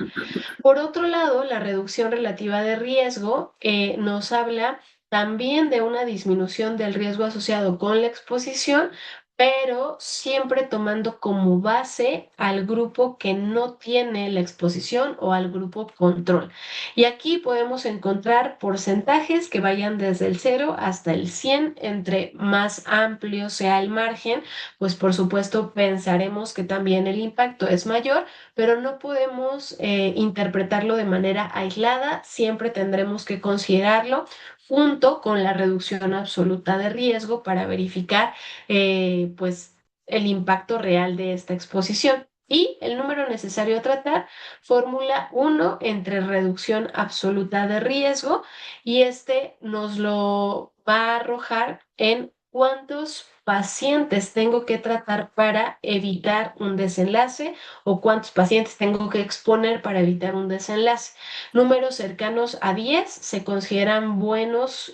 Por otro lado, la reducción relativa de riesgo nos habla también de una disminución del riesgo asociado con la exposición, pero siempre tomando como base al grupo que no tiene la exposición o al grupo control. Y aquí podemos encontrar porcentajes que vayan desde el 0 hasta el 100. Entre más amplio sea el margen, pues por supuesto pensaremos que también el impacto es mayor, pero no podemos interpretarlo de manera aislada, siempre tendremos que considerarlo junto con la reducción absoluta de riesgo para verificar pues el impacto real de esta exposición. Y el número necesario a tratar, fórmula 1 entre reducción absoluta de riesgo, y este nos lo va a arrojar en cuántos pacientes tengo que tratar para evitar un desenlace o cuántos pacientes tengo que exponer para evitar un desenlace. Números cercanos a 10 se consideran buenos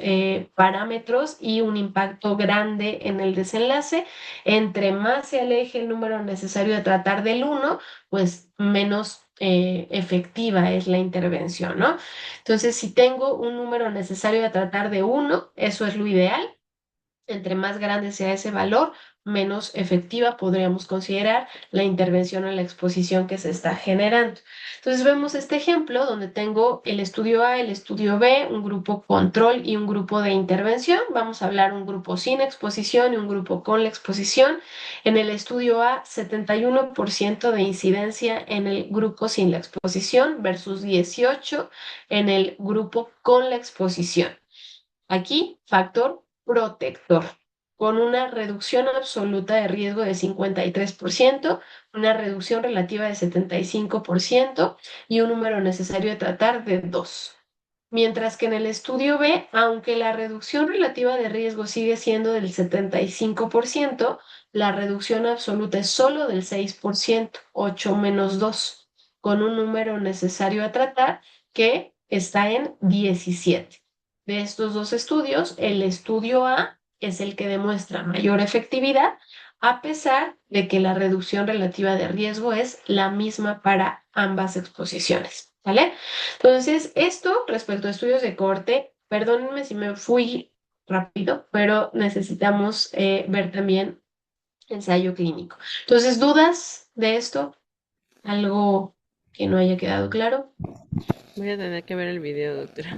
parámetros y un impacto grande en el desenlace. Entre más se aleje el número necesario de tratar del 1, pues menos efectiva es la intervención, ¿no? Entonces, si tengo un número necesario de tratar de 1, eso es lo ideal. Entre más grande sea ese valor, menos efectiva podríamos considerar la intervención en la exposición que se está generando. Entonces vemos este ejemplo donde tengo el estudio A, el estudio B, un grupo control y un grupo de intervención. Vamos a hablar un grupo sin exposición y un grupo con la exposición. En el estudio A, 71% de incidencia en el grupo sin la exposición versus 18 en el grupo con la exposición. Aquí, factor protector, con una reducción absoluta de riesgo de 53%, una reducción relativa de 75% y un número necesario de tratar de 2. Mientras que en el estudio B, aunque la reducción relativa de riesgo sigue siendo del 75%, la reducción absoluta es solo del 6%, 8 menos 2, con un número necesario a tratar que está en 17. De estos dos estudios, el estudio A es el que demuestra mayor efectividad, a pesar de que la reducción relativa de riesgo es la misma para ambas exposiciones. ¿Vale? Entonces, esto respecto a estudios de corte, perdónenme si me fui rápido, pero necesitamos ver también ensayo clínico. Entonces, ¿dudas de esto? ¿Algo que no haya quedado claro? Voy a tener que ver el video, doctora.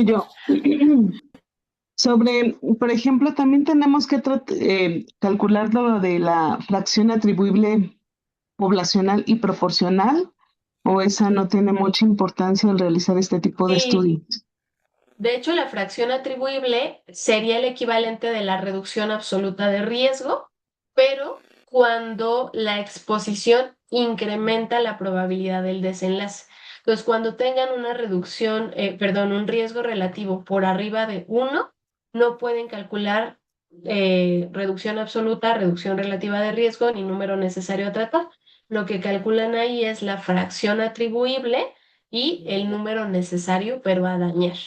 Yo. Sobre, por ejemplo, también tenemos que calcular lo de la fracción atribuible poblacional y proporcional, o esa no tiene mucha importancia al realizar este tipo de Sí, estudios. de hecho, la fracción atribuible sería el equivalente de la reducción absoluta de riesgo, pero cuando la exposición incrementa la probabilidad del desenlace. Entonces, cuando tengan una reducción, un riesgo relativo por arriba de 1, no pueden calcular reducción absoluta, reducción relativa de riesgo ni número necesario a tratar. Lo que calculan ahí es la fracción atribuible y el número necesario, pero a dañar.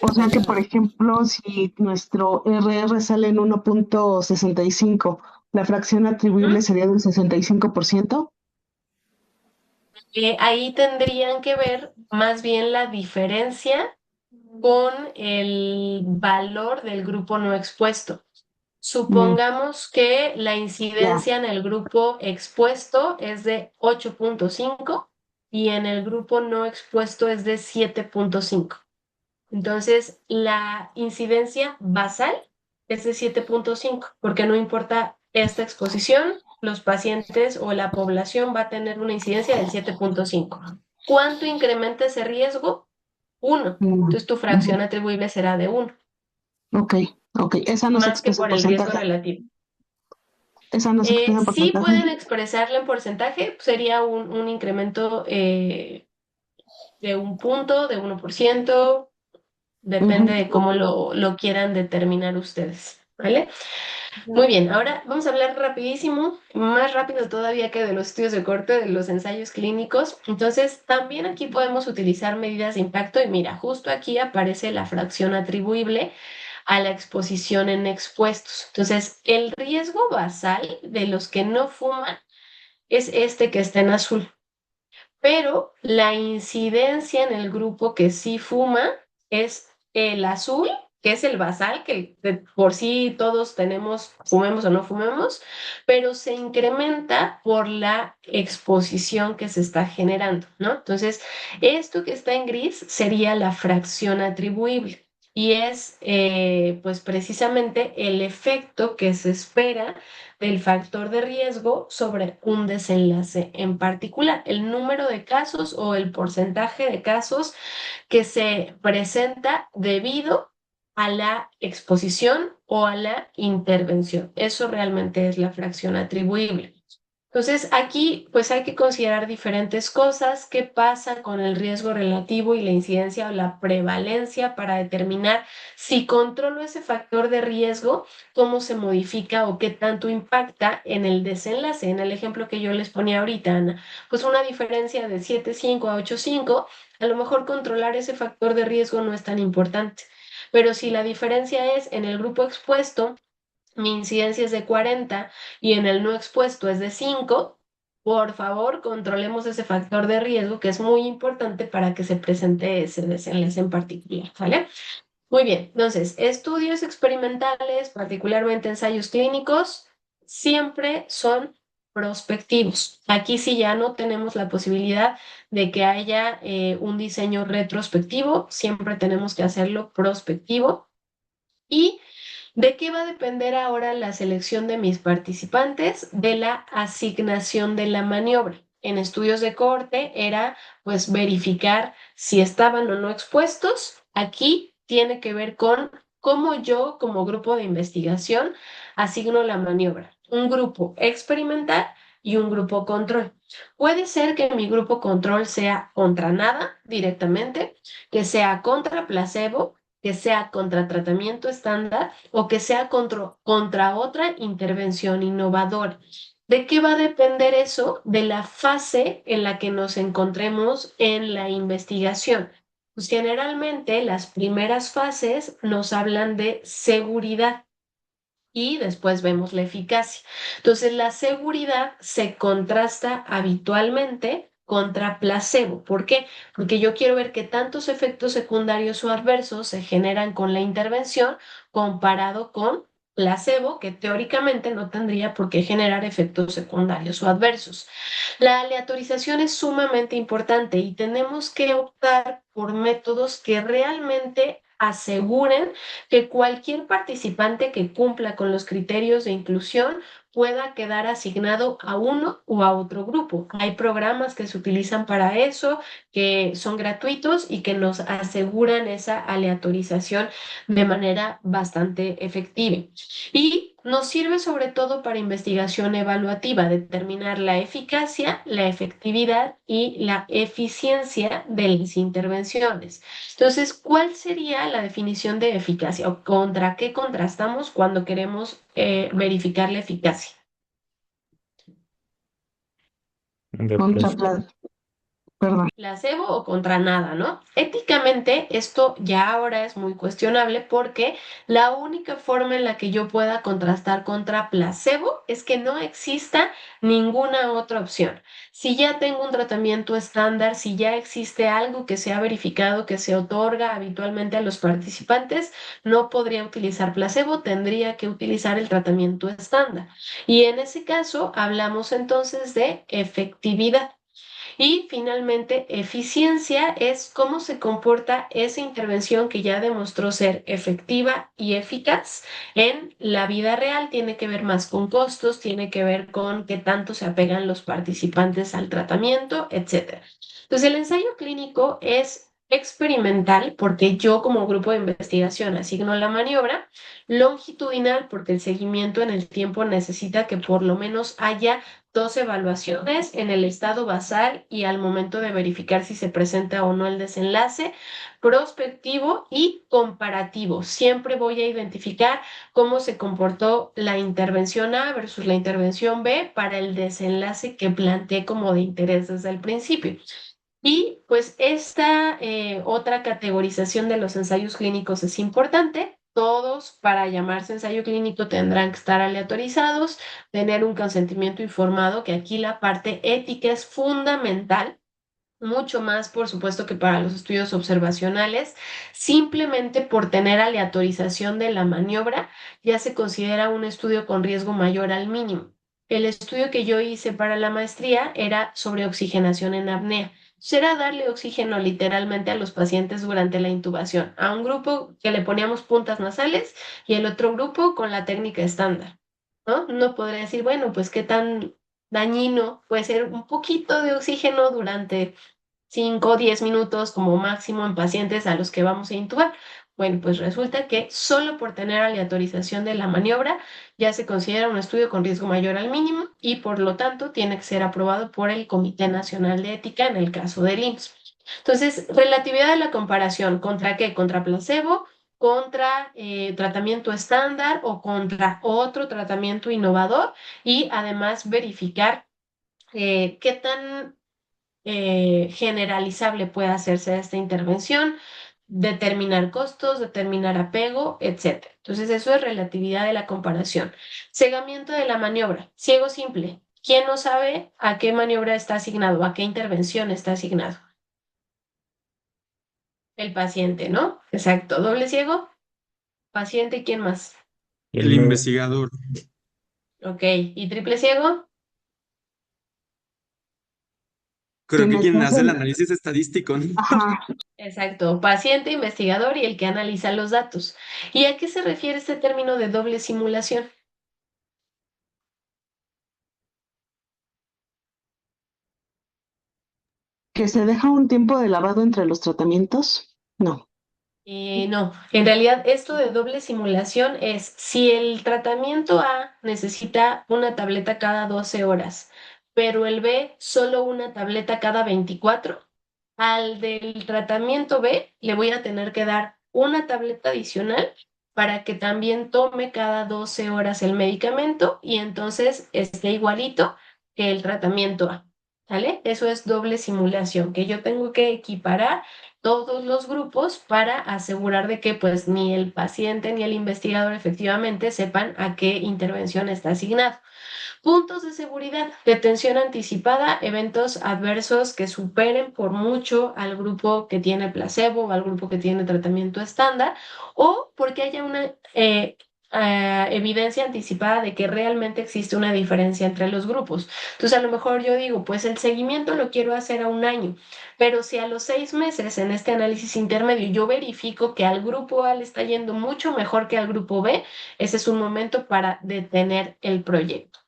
O sea que, por ejemplo, si nuestro RR sale en 1.65, la fracción atribuible sería del 65%. Ahí tendrían que ver más bien la diferencia con el valor del grupo no expuesto. Supongamos que la incidencia en el grupo expuesto es de 8.5 y en el grupo no expuesto es de 7.5. Entonces, la incidencia basal es de 7.5, porque no importa esta exposición, los pacientes o la población va a tener una incidencia del 7.5. ¿Cuánto incrementa ese riesgo? 1. Entonces, tu fracción atribuible será de 1. Ok, esa no se Más que expresa en por el riesgo porcentaje. relativo. Esa no se expresa en Sí porcentaje. pueden expresarla en porcentaje, sería un incremento de 1 punto, de 1%. Depende de cómo lo quieran determinar ustedes, ¿vale? Muy bien, ahora vamos a hablar rapidísimo, más rápido todavía que de los estudios de corte, de los ensayos clínicos. Entonces, también aquí podemos utilizar medidas de impacto y mira, justo aquí aparece la fracción atribuible a la exposición en expuestos. Entonces, el riesgo basal de los que no fuman es este que está en azul, pero la incidencia en el grupo que sí fuma es el azul, que es el basal, que por sí todos tenemos, fumemos o no fumemos, pero se incrementa por la exposición que se está generando, ¿no? Entonces, esto que está en gris sería la fracción atribuible. Y es pues precisamente el efecto que se espera del factor de riesgo sobre un desenlace en particular, el número de casos o el porcentaje de casos que se presenta debido a la exposición o a la intervención. Eso realmente es la fracción atribuible. Entonces, aquí pues hay que considerar diferentes cosas. ¿Qué pasa con el riesgo relativo y la incidencia o la prevalencia para determinar si controlo ese factor de riesgo, cómo se modifica o qué tanto impacta en el desenlace? En el ejemplo que yo les ponía ahorita, Ana, pues una diferencia de 7,5 a 8,5, a lo mejor controlar ese factor de riesgo no es tan importante. Pero si la diferencia es en el grupo expuesto, mi incidencia es de 40 y en el no expuesto es de 5, por favor, controlemos ese factor de riesgo que es muy importante para que se presente ese desenlace en particular, ¿vale? Muy bien, entonces, estudios experimentales, particularmente ensayos clínicos, siempre son prospectivos. Aquí sí ya no tenemos la posibilidad de que haya un diseño retrospectivo, siempre tenemos que hacerlo prospectivo. ¿Y de qué va a depender ahora la selección de mis participantes? De la asignación de la maniobra. En estudios de cohorte era pues verificar si estaban o no expuestos. Aquí tiene que ver con cómo yo como grupo de investigación asigno la maniobra. Un grupo experimental y un grupo control. Puede ser que mi grupo control sea contra nada directamente, que sea contra placebo, que sea contra tratamiento estándar o que sea contra otra intervención innovadora. ¿De qué va a depender eso? De la fase en la que nos encontremos en la investigación. Pues generalmente las primeras fases nos hablan de seguridad y después vemos la eficacia. Entonces, la seguridad se contrasta habitualmente contra placebo. ¿Por qué? Porque yo quiero ver qué tantos efectos secundarios o adversos se generan con la intervención comparado con placebo, que teóricamente no tendría por qué generar efectos secundarios o adversos. La aleatorización es sumamente importante y tenemos que optar por métodos que realmente aseguren que cualquier participante que cumpla con los criterios de inclusión pueda quedar asignado a uno o a otro grupo. Hay programas que se utilizan para eso, que son gratuitos y que nos aseguran esa aleatorización de manera bastante efectiva. Y nos sirve sobre todo para investigación evaluativa, determinar la eficacia, la efectividad y la eficiencia de las intervenciones. Entonces, ¿cuál sería la definición de eficacia o contra qué contrastamos cuando queremos verificar la eficacia? De Contra, plas- perdón. Placebo o contra nada, ¿no? Éticamente, esto ya ahora es muy cuestionable porque la única forma en la que yo pueda contrastar contra placebo es que no exista ninguna otra opción. Si ya tengo un tratamiento estándar, si ya existe algo que se ha verificado que se otorga habitualmente a los participantes, no podría utilizar placebo, tendría que utilizar el tratamiento estándar. Y en ese caso, hablamos entonces de efectividad. Y finalmente, eficiencia es cómo se comporta esa intervención que ya demostró ser efectiva y eficaz en la vida real. Tiene que ver más con costos, tiene que ver con qué tanto se apegan los participantes al tratamiento, etcétera. Entonces, el ensayo clínico es experimental porque yo como grupo de investigación asigno la maniobra, longitudinal porque el seguimiento en el tiempo necesita que por lo menos haya dos evaluaciones en el estado basal y al momento de verificar si se presenta o no el desenlace, prospectivo y comparativo. Siempre voy a identificar cómo se comportó la intervención A versus la intervención B para el desenlace que planteé como de interés desde el principio. Y pues esta otra categorización de los ensayos clínicos es importante. Todos para llamarse ensayo clínico tendrán que estar aleatorizados, tener un consentimiento informado, que aquí la parte ética es fundamental, mucho más, por supuesto, que para los estudios observacionales. Simplemente por tener aleatorización de la maniobra, ya se considera un estudio con riesgo mayor al mínimo. El estudio que yo hice para la maestría era sobre oxigenación en apnea. Será darle oxígeno literalmente a los pacientes durante la intubación, a un grupo que le poníamos puntas nasales y el otro grupo con la técnica estándar, ¿no? No podría decir, bueno, pues qué tan dañino puede ser un poquito de oxígeno durante 5 o 10 minutos como máximo en pacientes a los que vamos a intubar. Bueno, pues resulta que solo por tener aleatorización de la maniobra ya se considera un estudio con riesgo mayor al mínimo y por lo tanto tiene que ser aprobado por el Comité Nacional de Ética en el caso del IMSS. Entonces, relatividad de la comparación, ¿contra qué? ¿Contra placebo? ¿Contra tratamiento estándar o contra otro tratamiento innovador? Y además verificar qué tan generalizable puede hacerse esta intervención, determinar costos, determinar apego, etcétera. Entonces, eso es relatividad de la comparación. Cegamiento de la maniobra. Ciego simple. ¿Quién no sabe a qué maniobra está asignado, a qué intervención está asignado? El paciente, ¿no? Exacto. Doble ciego, paciente, ¿y quién más? El investigador. Ok. ¿Y triple ciego? Creo que Quienes quien hace el hacen, análisis estadístico, ¿no? ajá, Exacto. Paciente, investigador y el que analiza los datos. ¿Y a qué se refiere este término de doble simulación? que se deja un tiempo de lavado entre los tratamientos. No. No, en realidad esto de doble simulación es si el tratamiento A necesita una tableta cada 12 horas, pero el B solo una tableta cada 24, al del tratamiento B le voy a tener que dar una tableta adicional para que también tome cada 12 horas el medicamento y entonces esté igualito que el tratamiento A. ¿Sale? Eso es doble simulación, que yo tengo que equiparar todos los grupos para asegurar de que pues ni el paciente ni el investigador efectivamente sepan a qué intervención está asignado. Puntos de seguridad, detención anticipada, eventos adversos que superen por mucho al grupo que tiene placebo o al grupo que tiene tratamiento estándar, o porque haya una evidencia anticipada de que realmente existe una diferencia entre los grupos. Entonces, a lo mejor yo digo, pues el seguimiento lo quiero hacer a un año, pero si a los 6 meses en este análisis intermedio yo verifico que al grupo A le está yendo mucho mejor que al grupo B, ese es un momento para detener el proyecto.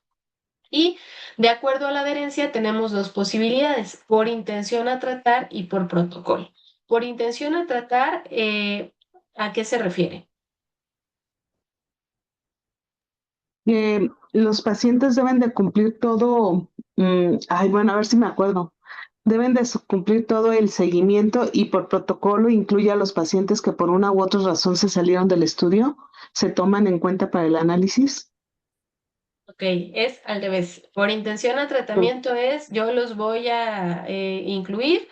Y de acuerdo a la adherencia tenemos dos posibilidades, por intención a tratar y por protocolo. Por intención a tratar, ¿a qué se refiere? Que los pacientes deben de cumplir todo, ay, bueno, a ver si me acuerdo. Deben de cumplir todo el seguimiento y por protocolo incluye a los pacientes que por una u otra razón se salieron del estudio, se toman en cuenta para el análisis. Ok, es al revés. Por intención a tratamiento es yo los voy a incluir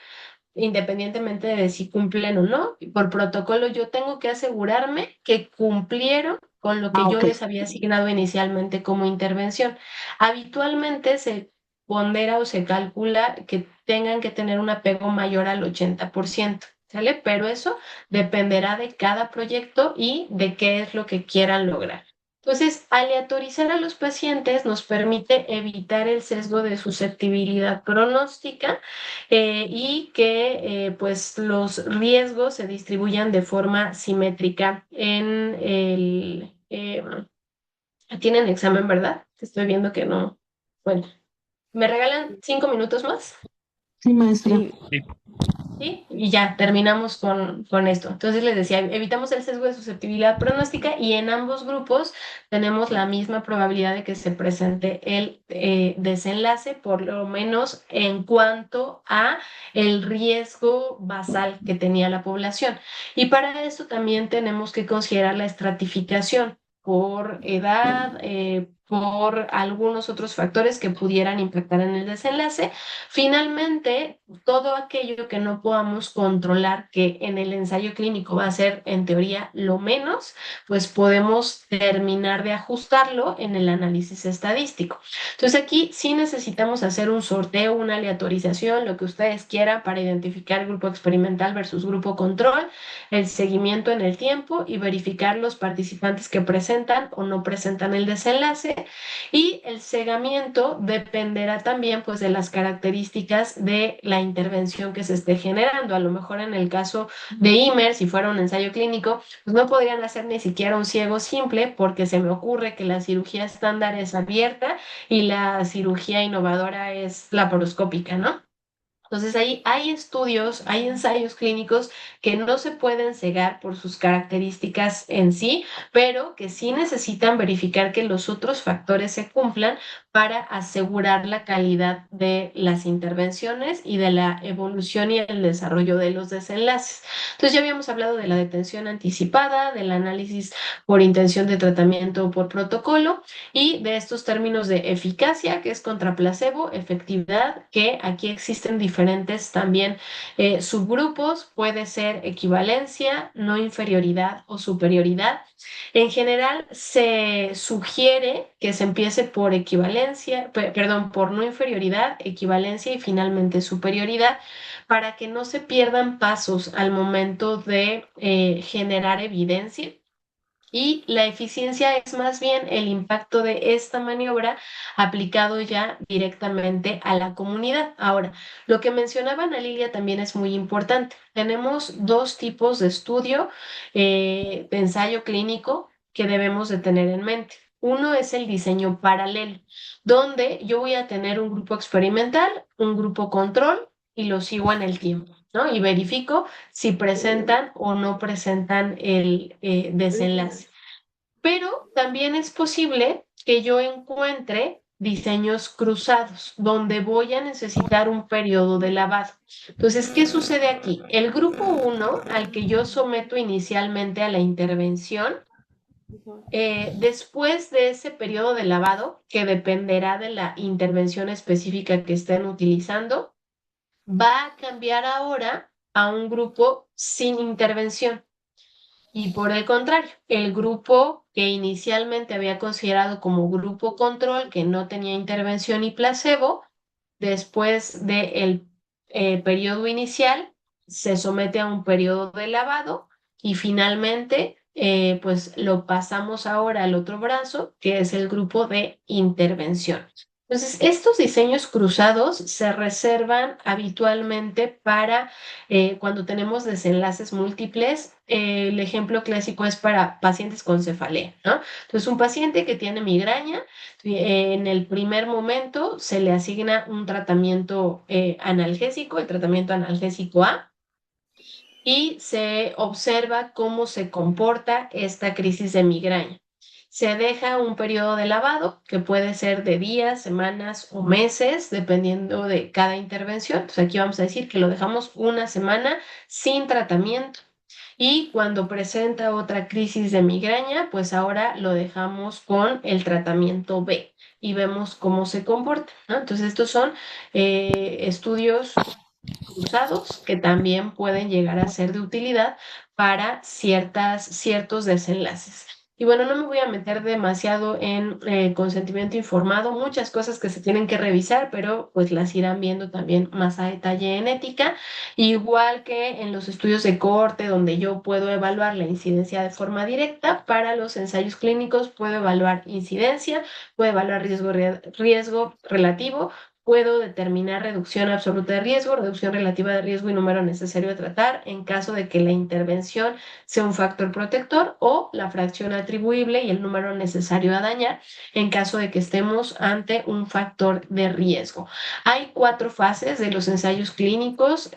independientemente de si cumplen o no. Y por protocolo yo tengo que asegurarme que cumplieron con lo que Ah, yo ok. les había asignado inicialmente como intervención. Habitualmente se pondera o se calcula que tengan que tener un apego mayor al 80%, ¿sale? Pero eso dependerá de cada proyecto y de qué es lo que quieran lograr. Entonces, aleatorizar a los pacientes nos permite evitar el sesgo de susceptibilidad pronóstica y que pues los riesgos se distribuyan de forma simétrica en el... tienen examen, ¿verdad? Estoy viendo que no. Bueno, ¿me regalan 5 minutos más? Sí, maestra. Sí, Sí, ¿Sí? Y ya terminamos con esto. Entonces les decía, evitamos el sesgo de susceptibilidad pronóstica y en ambos grupos tenemos la misma probabilidad de que se presente el desenlace, por lo menos en cuanto a el riesgo basal que tenía la población. Y para eso también tenemos que considerar la estratificación por edad, por algunos otros factores que pudieran impactar en el desenlace. Finalmente, todo aquello que no podamos controlar, que en el ensayo clínico va a ser en teoría lo menos, pues podemos terminar de ajustarlo en el análisis estadístico. Entonces aquí sí necesitamos hacer un sorteo, una aleatorización, lo que ustedes quieran para identificar grupo experimental versus grupo control, el seguimiento en el tiempo y verificar los participantes que presentan o no presentan el desenlace. Y el cegamiento dependerá también pues de las características de la intervención que se esté generando. A lo mejor en el caso de IMER, si fuera un ensayo clínico, pues no podrían hacer ni siquiera un ciego simple porque se me ocurre que la cirugía estándar es abierta y la cirugía innovadora es laparoscópica, ¿no? Entonces ahí hay estudios, hay ensayos clínicos que no se pueden cegar por sus características en sí, pero que sí necesitan verificar que los otros factores se cumplan para asegurar la calidad de las intervenciones y de la evolución y el desarrollo de los desenlaces. Entonces ya habíamos hablado de la detención anticipada, del análisis por intención de tratamiento o por protocolo y de estos términos de eficacia, que es contra placebo, efectividad, que aquí existen diferentes también subgrupos, puede ser equivalencia, no inferioridad o superioridad. En general, se sugiere que se empiece por equivalencia equivalencia, perdón, por no inferioridad, equivalencia y finalmente superioridad, para que no se pierdan pasos al momento de generar evidencia. Y la eficiencia es más bien el impacto de esta maniobra aplicado ya directamente a la comunidad. Ahora, lo que mencionaba Ana Lilia también es muy importante. Tenemos dos tipos de estudio de ensayo clínico que debemos de tener en mente. Uno es el diseño paralelo, donde yo voy a tener un grupo experimental, un grupo control y lo sigo en el tiempo, ¿no? Y verifico si presentan o no presentan el desenlace. Pero también es posible que yo encuentre diseños cruzados, donde voy a necesitar un periodo de lavado. Entonces, ¿qué sucede aquí? El grupo uno, al que yo someto inicialmente a la intervención, después de ese periodo de lavado, que dependerá de la intervención específica que estén utilizando, va a cambiar ahora a un grupo sin intervención. Y por el contrario, el grupo que inicialmente había considerado como grupo control, que no tenía intervención y placebo, después del periodo inicial, se somete a un periodo de lavado y finalmente, pues lo pasamos ahora al otro brazo, que es el grupo de intervención. Entonces, estos diseños cruzados se reservan habitualmente para cuando tenemos desenlaces múltiples. El ejemplo clásico es para pacientes con cefalea, ¿no? Entonces, un paciente que tiene migraña, en el primer momento se le asigna un tratamiento analgésico, el tratamiento analgésico A, y se observa cómo se comporta esta crisis de migraña. Se deja un periodo de lavado que puede ser de días, semanas o meses, dependiendo de cada intervención. Entonces aquí vamos a decir que lo dejamos una semana sin tratamiento. Y cuando presenta otra crisis de migraña, pues ahora lo dejamos con el tratamiento B y vemos cómo se comporta, ¿no? Entonces estos son estudios cruzados que también pueden llegar a ser de utilidad para ciertos desenlaces. Y bueno, no me voy a meter demasiado en consentimiento informado, muchas cosas que se tienen que revisar, pero pues las irán viendo también más a detalle en ética, igual que en los estudios de cohorte, donde yo puedo evaluar la incidencia de forma directa. Para los ensayos clínicos puedo evaluar incidencia, puedo evaluar riesgo relativo, puedo determinar reducción absoluta de riesgo, reducción relativa de riesgo y número necesario a tratar en caso de que la intervención sea un factor protector, o la fracción atribuible y el número necesario a dañar en caso de que estemos ante un factor de riesgo. Hay 4 fases de los ensayos clínicos.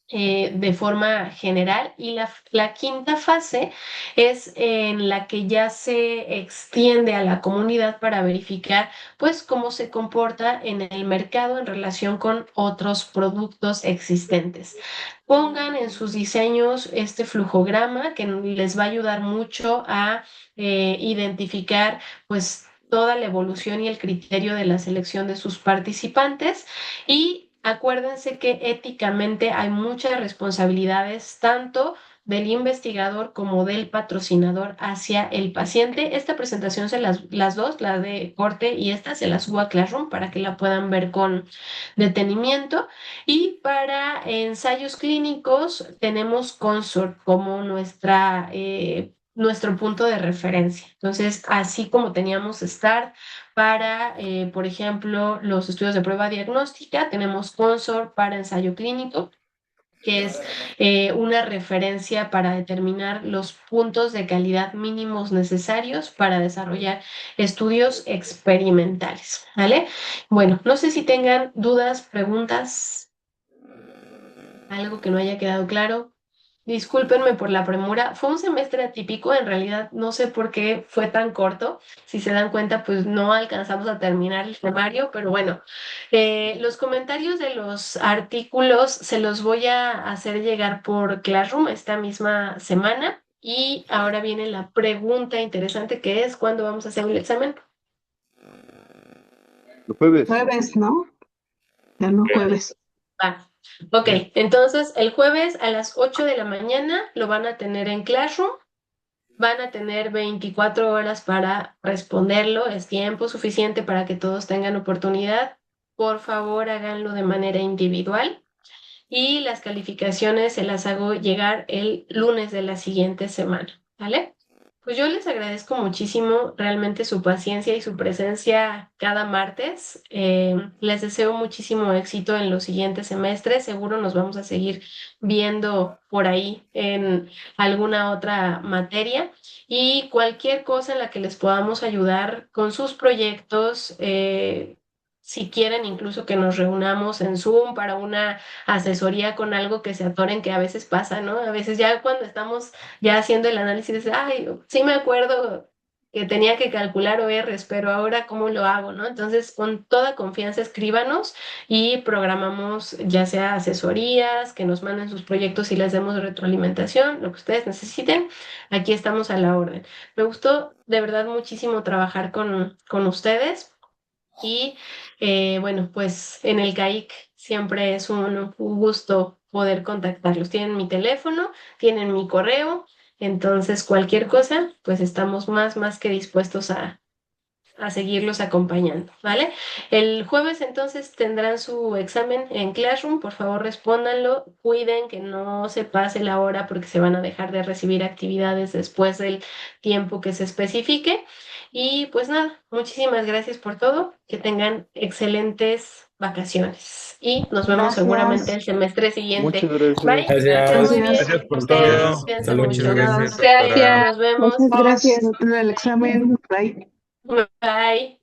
De forma general, y la quinta fase es en la que ya se extiende a la comunidad para verificar pues cómo se comporta en el mercado en relación con otros productos existentes. Pongan en sus diseños este flujograma que les va a ayudar mucho a identificar pues toda la evolución y el criterio de la selección de sus participantes. Y acuérdense que éticamente hay muchas responsabilidades, tanto del investigador como del patrocinador hacia el paciente. Esta presentación las dos, la de corte y esta, se las subo a Classroom para que la puedan ver con detenimiento. Y para ensayos clínicos tenemos Consort como nuestro punto de referencia. Entonces, así como teníamos START para, por ejemplo, los estudios de prueba diagnóstica, tenemos Consort para ensayo clínico, que es una referencia para determinar los puntos de calidad mínimos necesarios para desarrollar estudios experimentales, ¿vale? Bueno, no sé si tengan dudas, preguntas, algo que no haya quedado claro. Discúlpenme por la premura. Fue un semestre atípico, en realidad no sé por qué fue tan corto. Si se dan cuenta, pues no alcanzamos a terminar el temario, pero bueno, los comentarios de los artículos se los voy a hacer llegar por Classroom esta misma semana. Y ahora viene la pregunta interesante, que es: ¿cuándo vamos a hacer el examen? El jueves. Jueves, ¿no? Ya no jueves. Ah, ok, entonces el jueves a las 8 de la mañana lo van a tener en Classroom. Van a tener 24 horas para responderlo, es tiempo suficiente para que todos tengan oportunidad. Por favor, háganlo de manera individual y las calificaciones se las hago llegar el lunes de la siguiente semana, ¿vale? Pues yo les agradezco muchísimo realmente su paciencia y su presencia cada martes. Les deseo muchísimo éxito en los siguientes semestres. Seguro nos vamos a seguir viendo por ahí en alguna otra materia y cualquier cosa en la que les podamos ayudar con sus proyectos. Si quieren, incluso que nos reunamos en Zoom para una asesoría con algo que se atoren, que a veces pasa, ¿no? A veces ya cuando estamos ya haciendo el análisis, de, ay, sí me acuerdo que tenía que calcular ORs, pero ahora ¿cómo lo hago, no? Entonces, con toda confianza, escríbanos y programamos ya sea asesorías, que nos manden sus proyectos y les demos retroalimentación, lo que ustedes necesiten. Aquí estamos a la orden. Me gustó de verdad muchísimo trabajar con ustedes. Y bueno, pues en el CAIC siempre es un gusto poder contactarlos. Tienen mi teléfono, tienen mi correo, entonces cualquier cosa, pues estamos más que dispuestos a seguirlos acompañando, ¿vale? El jueves entonces tendrán su examen en Classroom, por favor respóndanlo, cuiden que no se pase la hora porque se van a dejar de recibir actividades después del tiempo que se especifique. Y pues nada, muchísimas gracias por todo, que tengan excelentes vacaciones y nos vemos seguramente el Gracias. semestre siguiente. Muchas gracias. Bye, que Gracias. estén muy Gracias. bien. Gracias por Ustedes, todo. Hasta cuídense luego. mucho. Muchas gracias, Gracias. Nos vemos. Muchas gracias. El examen. Bye. Bye.